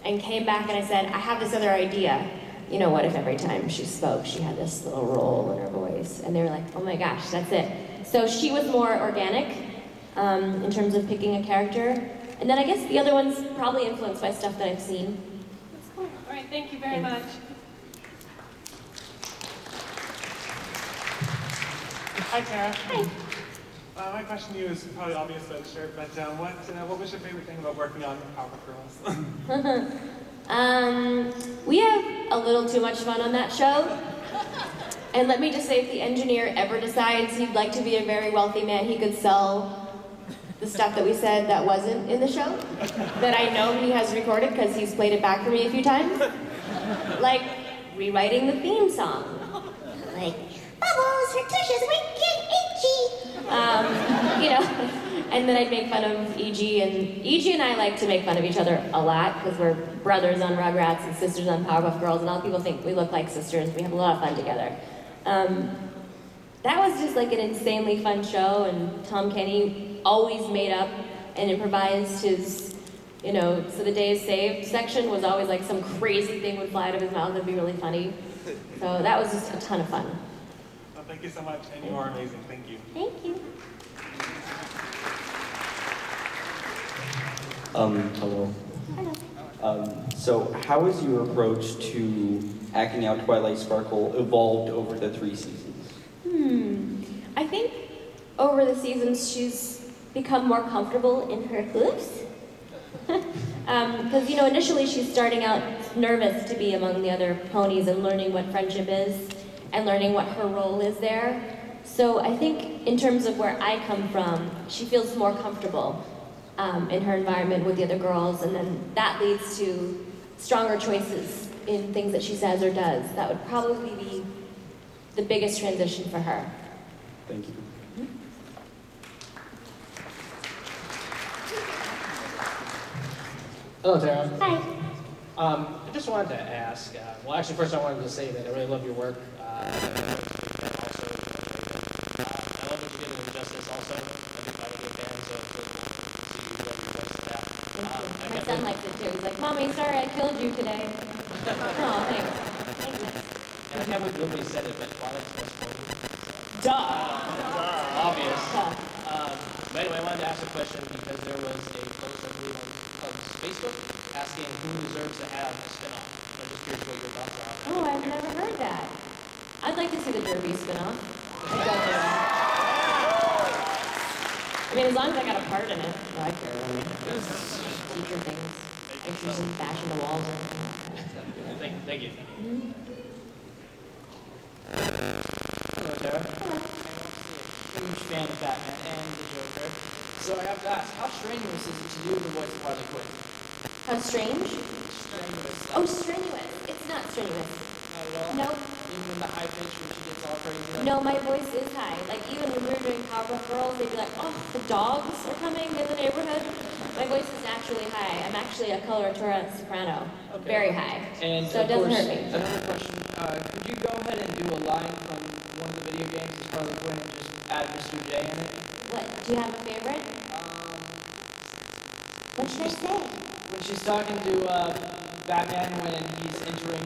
and came back and I said, I have this other idea. You know, what if every time she spoke, she had this little roll in her voice? And they were like, oh my gosh, that's it. So she was more organic in terms of picking a character. And then I guess the other one's probably influenced by stuff that I've seen. That's cool. All right, thank you very much. Hi, Tara. Hi. My question to you is probably obvious, but sure. But what was your favorite thing about working on Powerpuff Girls? We have a little too much fun on that show. And let me just say, if the engineer ever decides he'd like to be a very wealthy man, he could sell the stuff that we said that wasn't in the show, that I know he has recorded because he's played it back for me a few times. Like rewriting the theme song. Like, Bubbles, Hortentia's wicked itchy. You know, and then I'd make fun of E.G. and E.G. and I like to make fun of each other a lot because we're brothers on Rugrats and sisters on Powerpuff Girls, and all people think we look like sisters. We have a lot of fun together. That was just like an insanely fun show, and Tom Kenny always made up and improvised his, you know, so the day is saved section was always like some crazy thing would fly out of his mouth that'd be really funny. So that was just a ton of fun. Well, thank you so much, and you are amazing. Thank you. Thank you. Hello. So how has your approach to acting out Twilight Sparkle evolved over the 3 seasons? I think over the seasons she's become more comfortable in her hooves. Because, you know, initially she's starting out nervous to be among the other ponies and learning what friendship is and learning what her role is there. So I think in terms of where I come from, she feels more comfortable in her environment with the other girls, and then that leads to stronger choices in things that she says or does. That would probably be the biggest transition for her. Thank you. Hello, Tara. Hi. I just wanted to ask, well, actually, first I wanted to say that I really love your work. I love what you did with Justice also. I'm a big fan, so My son likes it too. He's like, Mommy, sorry I killed you today. Oh, thanks. And I can't believe nobody said it, but Twilight's best friend. Duh! Obvious. But anyway, I wanted to ask a question because there was a post, I believe, on Club's Facebook asking who deserves to have a spin-off. I'm just curious what your thoughts are on that. Oh, I've never heard that. I'd like to see the Derby spin-off. I mean, as long as I got a part in it, no, I care. Teacher things, pictures and bashing the walls or anything. Thank you. Hello, Tara. Huge fan of Batman and the Joker. So I have to ask, how strenuous is it to do the voice of Harley Quinn? How strange? Strenuous. Oh, strenuous. It's not strenuous. Not at all? No. Even in the high pitch when she gets all crazy? No, my voice is high. Like, even when we were doing Powerpuff Girls, they'd be like, oh, the dogs are coming in the neighborhood. My voice is naturally high. I'm actually a coloratura soprano. Okay. Very high. And so it doesn't hurt me. Another question, could you go ahead and do a line from one of the video games as Harley Quinn and just add Mr. J in it? What, do you have a favorite? What should I say? When she's talking to Batman when he's entering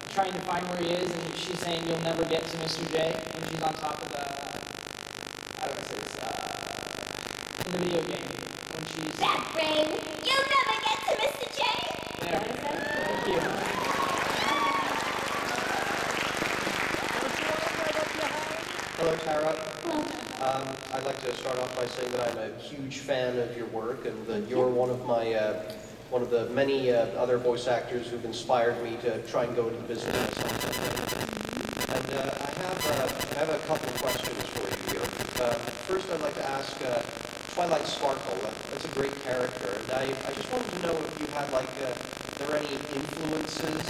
trying to find where he is, and she's saying you'll never get to Mr. J when she's on top of how do I say this, in the video game, when she's... Batbrain, you'll never get to Mr. J! There. Thank you. Hello, Tara. I'd like to start off by saying that I'm a huge fan of your work and that you're one of the many other voice actors who've inspired me to try and go into the business myself. And I have a couple of questions for you here. First, I'd like to ask Twilight Sparkle. That's a great character, and I just wanted to know if you had there are any influences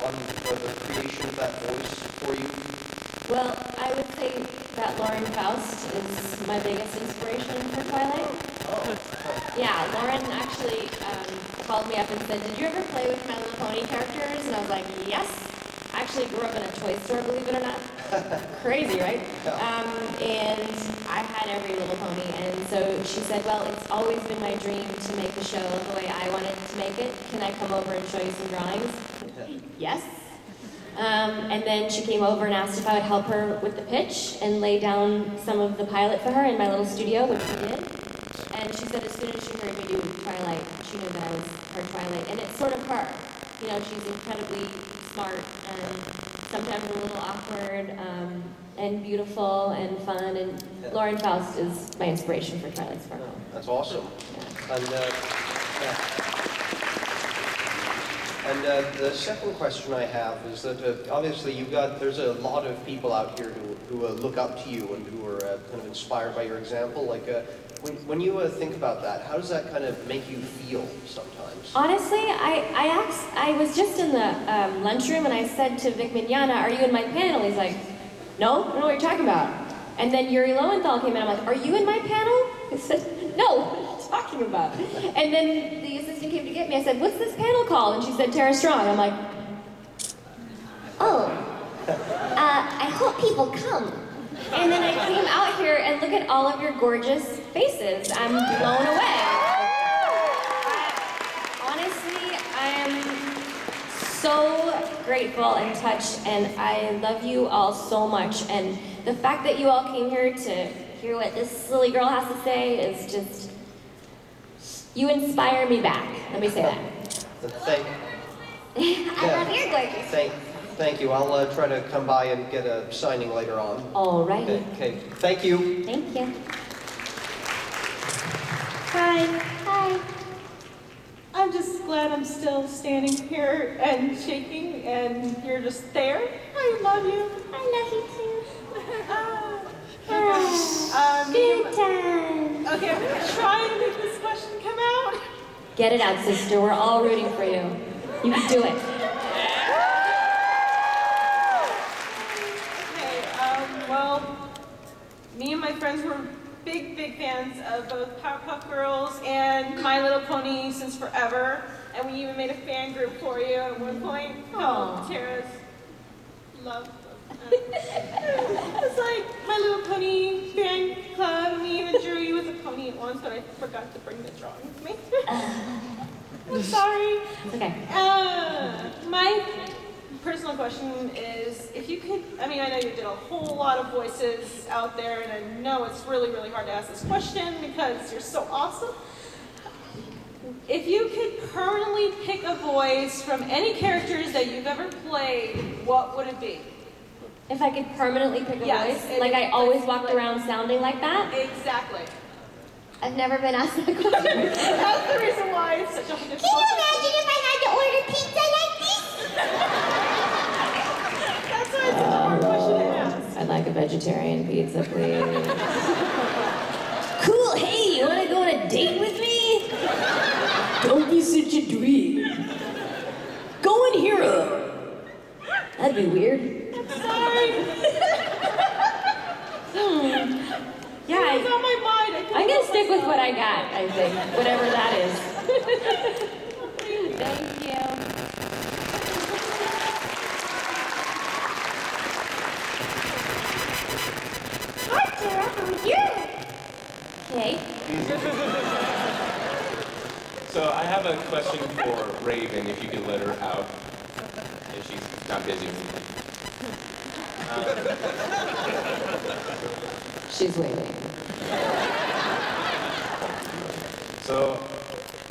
on the creation of that voice for you? Well, I would say that Lauren Faust is my biggest inspiration for Twilight. Oh. Yeah, Lauren actually called me up and said, "Did you ever play with My Little Pony characters?" And I was like, "Yes." I actually grew up in a toy store, believe it or not. Crazy, right? And I had every Little Pony, and so she said, "Well, it's always been my dream to make the show the way I wanted to make it. Can I come over and show you some drawings?" Yes. And then she came over and asked if I would help her with the pitch and lay down some of the pilot for her in my little studio, which we did. And she said as soon as she heard me do Twilight, she knew that I was her Twilight. And it's sort of her. You know, she's incredibly smart and sometimes a little awkward and beautiful and fun. And Lauren Faust is my inspiration for Twilight Sparkle. That's awesome. And the second question I have is that obviously there's a lot of people out here who look up to you and who are kind of inspired by your example. Like when you think about that, how does that kind of make you feel sometimes? Honestly, I was just in the lunchroom and I said to Vic Mignogna, "Are you in my panel?" He's like, "No, I don't know what you're talking about." And then Yuri Lowenthal came in. I'm like, "Are you in my panel?" He said, "No, what are you talking about?" And then the assistant came to get me. I said, "What's this panel called?" And she said, "Tara Strong." I'm like, Oh, I hope people come. and then I came out here and look at all of your gorgeous faces. I'm blown away. Honestly, I am so grateful and touched, and I love you all so much. And the fact that you all came here to hear what this silly girl has to say is just, you inspire me back. Let me say that. I love your gorgeous. Thank you. I'll try to come by and get a signing later on. All right. Okay. Thank you. Thank you. Hi. Hi. I'm just glad I'm still standing here and shaking, and you're just there. I love you. I love you too. Good time. Okay, I'm gonna try to make this question come out. Get it out, sister. We're all rooting for you. You can do it. Okay, well, me and my friends were big fans of both Powerpuff Girls and My Little Pony since forever, and we even made a fan group for you at one point called Tara's Love. It's like My Little Pony fan club, and we even drew you as a pony at once, but I forgot to bring the drawing with me. I'm sorry. Okay. My personal question is, if you could, I know you did a whole lot of voices out there, and I know it's really hard to ask this question because you're so awesome. If you could permanently pick a voice from any characters that you've ever played, what would it be? If I could permanently pick a Yes, voice? Like I always walked around sounding like that? Exactly. I've never been asked that question. That's the reason why it's such a difficult Can you imagine if I had to order pizza like this? That's why it's such a hard question to ask. I'd like a vegetarian pizza, please. Cool, hey, you wanna go on a date with me? Don't be such a dweeb. Go and hero. That'd be weird. Sorry. Yeah, It's on my mind. I'm gonna stick with what I got, I think. Whatever that is. Thank you. Hi, Tara. How are you? Okay. So I have a question for Raven, if you could let her out, if she's not busy. She's waiting. So,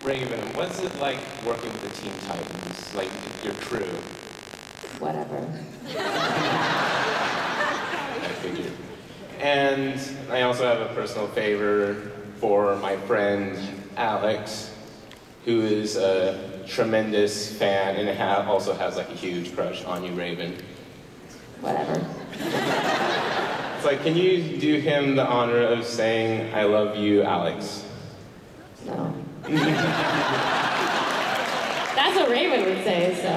Raven, what's it like working with the Teen Titans, like your crew? Whatever. I figured. And I also have a personal favor for my friend Alex, who is a tremendous fan and also has like a huge crush on you, Raven. Whatever. It's like, can you do him the honor of saying, I love you, Alex? No. That's what Raven would say, so.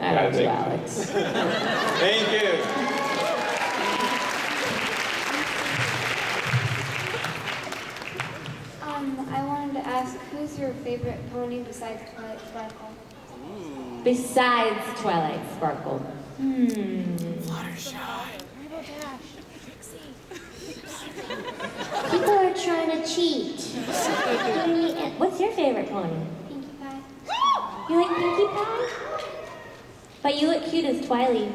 I love you, Alex. Thank you. I wanted to ask, who's your favorite pony besides Twilight Sparkle? Besides Twilight Sparkle. Fluttershy. People are trying to cheat. What's your favorite pony? Pinkie Pie. You like Pinkie Pie? But you look cute as Twilight.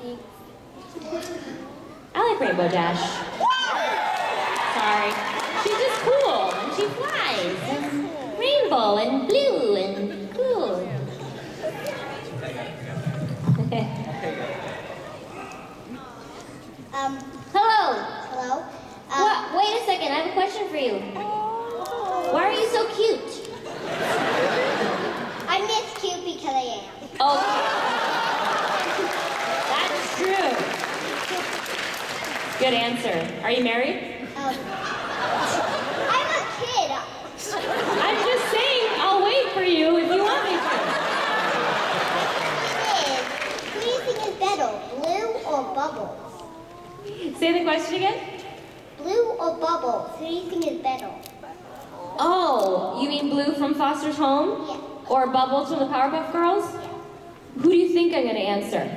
Thanks. I like Rainbow Dash. Sorry. She's just cool, and she flies, and rainbow, and blue, and cool. Hello. Hello? Wait a second, I have a question for you. Why are you so cute? I'm just cute because I am. Okay. That's true. Good answer. Are you married? I'm a kid. I'm just saying, I'll wait for you if you want me to. Who do you think is better, blue or bubbles? Say the question again? Blue or bubbles? Who do you think is better? Oh, you mean Blue from Foster's Home? Yeah. Or Bubbles from the Powerpuff Girls? Who do you think I'm going to answer?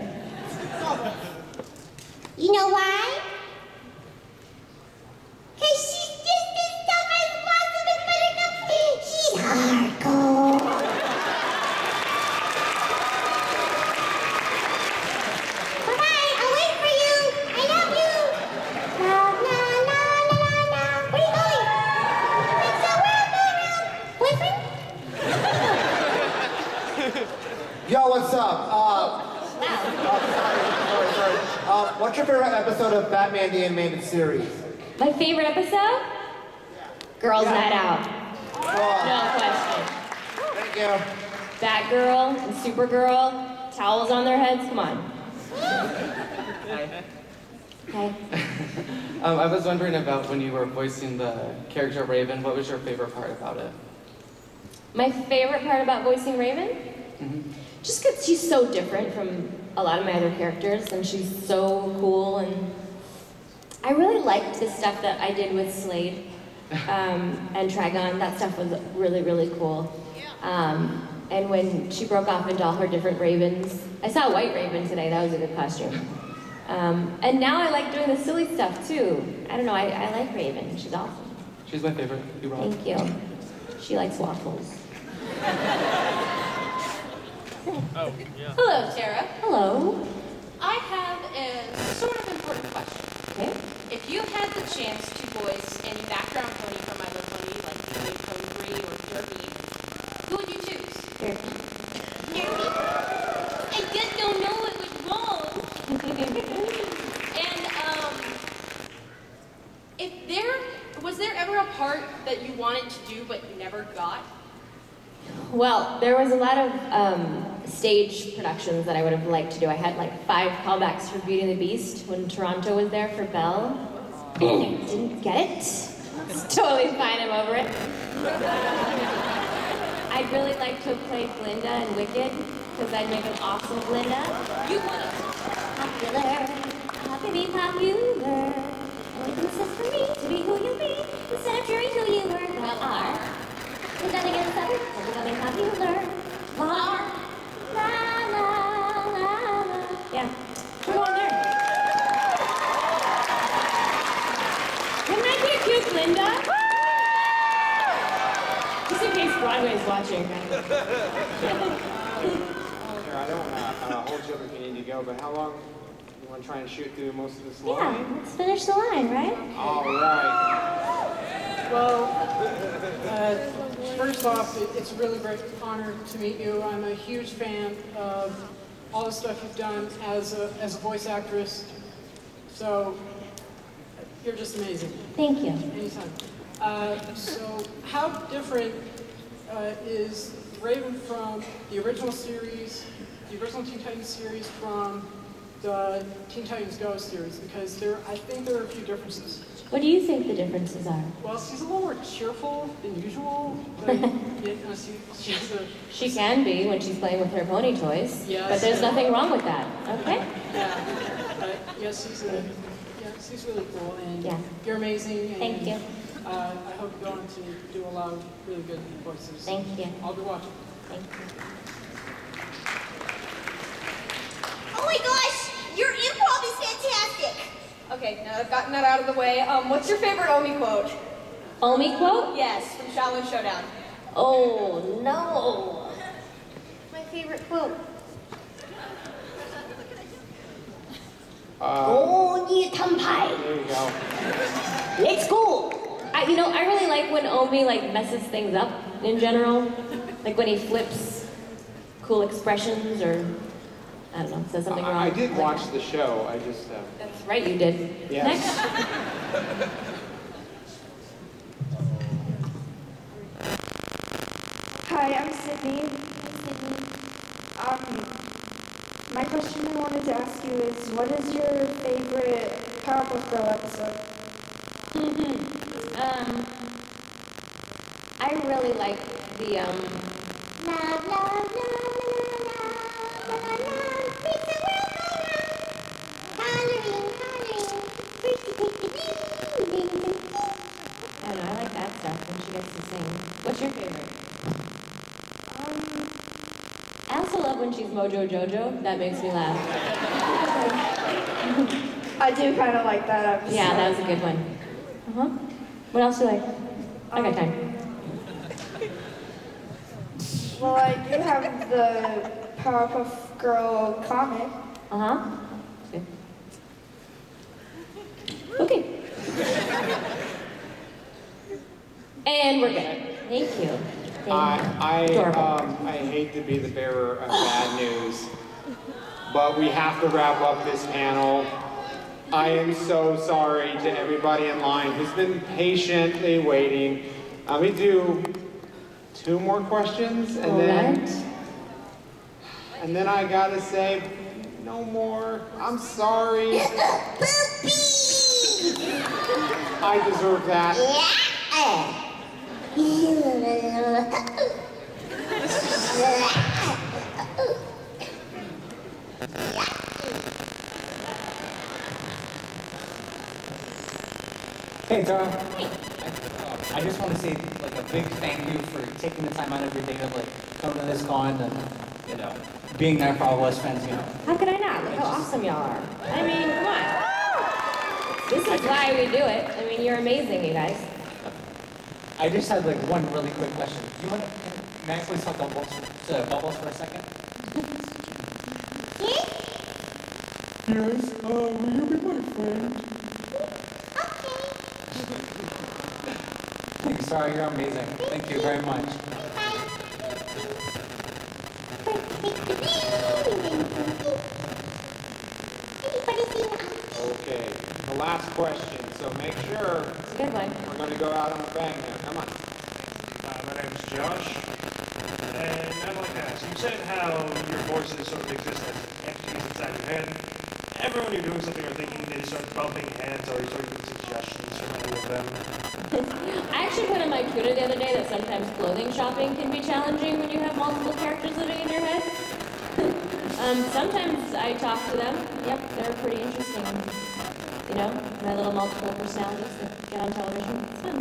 Bubbles. You know why? Because she's just as tough as Blossom and Buttercup. She's hardcore. Bye-bye, I'll wait for you. I love you. La, la, la, la, la, la. Where are you going? Boyfriend? Yo, what's up? Sorry. What's your favorite episode of Batman the Animated Series? My favorite episode? Girls' Night Out. No question. Thank you. Batgirl and Supergirl, towels on their heads, come on. Hi. I was wondering about when you were voicing the character Raven, what was your favorite part about it? My favorite part about voicing Raven? Just because she's so different from a lot of my other characters, and she's so cool, and I really liked the stuff that I did with Slade and Trigon. That stuff was really, really cool. And when she broke off into all her different ravens, I saw a white raven today, that was a good costume. And now I like doing the silly stuff too. I don't know, I like Raven, she's awesome. She's my favorite. You rock. Thank you. She likes waffles. Oh, yeah. Hello, Tara. Hello. I have a sort of important question. Okay. If you had the chance to voice any background pony from My Little Pony, like Pony, Pony or Derby, who would you choose? Derby. Derby? I just don't know what was wrong. And, was there ever a part that you wanted to do but never got? Well, there was a lot of stage productions that I would have liked to do. I had like 5 callbacks for Beauty and the Beast when Toronto was there for Belle. And I didn't get it. It's totally fine, I'm over it. I'd really like to have played Glinda in Wicked, because I'd make an awesome Glinda. You would. Popular, happy popular. Only consist for me to be who you be, instead of cheering who you were, well, are. There's nothing against others, and becoming popular. Are. La, la, la, la. Yeah, we're going there. Wouldn't I be a cute Glinda? Just in case Broadway's watching. Sure, I don't want to hold you up if you need to go, but how long? You want to try and shoot through most of this line? Yeah, let's finish the line, right? All right. Well, first off, it's a really great honor to meet you. I'm a huge fan of all the stuff you've done as a voice actress. So, you're just amazing. Thank you. Anytime. So, how different is Raven from the original series, the original Teen Titans series from the Teen Titans Go series? Because I think there are a few differences. What do you think the differences are? Well, she's a little more cheerful than usual. Like, She can be when she's playing with her pony toys, Yes. but there's nothing wrong with that, okay? Yeah, but yes, she's really cool, and Yeah. you're amazing. And, Thank you. I hope you go on to do a lot of really good voices. Thank you. I'll be watching. Thank you. Oh my gosh, your improv is fantastic. Okay, now I've gotten that out of the way. What's your favorite Omi quote? Omi quote? Yes, from Shaolin Showdown. Oh, no. My favorite quote. Oh, there you go. Let's go. I really like when Omi messes things up in general. Like when he flips cool expressions or, I don't know, says something wrong. I did watch the show. I just. That's right, you did. Yes. Next. Hi, I'm Sydney. My question I wanted to ask you is, what is your favorite Powerpuff Girl episode? I really like the, Love, love, love, love, love, love, makes the world go round. Hollering, hollering, first you take the ding, ding, ding, ding. I don't know, I like that stuff when she gets to sing. What's your favorite? I also love when she's Mojo Jojo. That makes me laugh. I do kind of like that episode. Yeah, that was a good one. Uh-huh. What else do you like? I got time. Well, I do have the Powerpuff Girl comic. Uh-huh. Good. Okay. And we're good. Thank you. I hate to be the bearer of bad news, but we have to wrap up this panel. I am so sorry to everybody in line who's been patiently waiting. We do 2 more questions, and then I gotta say, no more. I'm sorry. I deserve that. Hey, Tara. I just want to say a big thank you for taking the time out of your day to come to this con and being there for all of us fans. How could I not? Look how awesome y'all are. I mean, come on. This is why we do it. I mean, you're amazing, you guys. I just had one really quick question. May I please talk about Bubbles for a second? Yes, will you be my friend? Thank you, Sarah. You're amazing. Thank you very much. Okay, the last question, so make sure Good one. we're going to go out on a bang here. Come on. My name's Josh, and I'd like to ask, you said how your voices sort of exist as entities inside your head. Ever when you're doing something or thinking, they just start bumping heads or you start giving suggestions from any of them? I actually put on my Twitter the other day that sometimes clothing shopping can be challenging when you have multiple characters living in your head. Sometimes I talk to them. Yep, they're pretty interesting. My little multiple personalities that get on television. It's fun.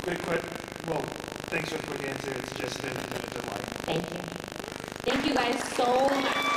Good time. Well, thanks for the quick answer. It's just been a delight. Thank you. Thank you guys so much.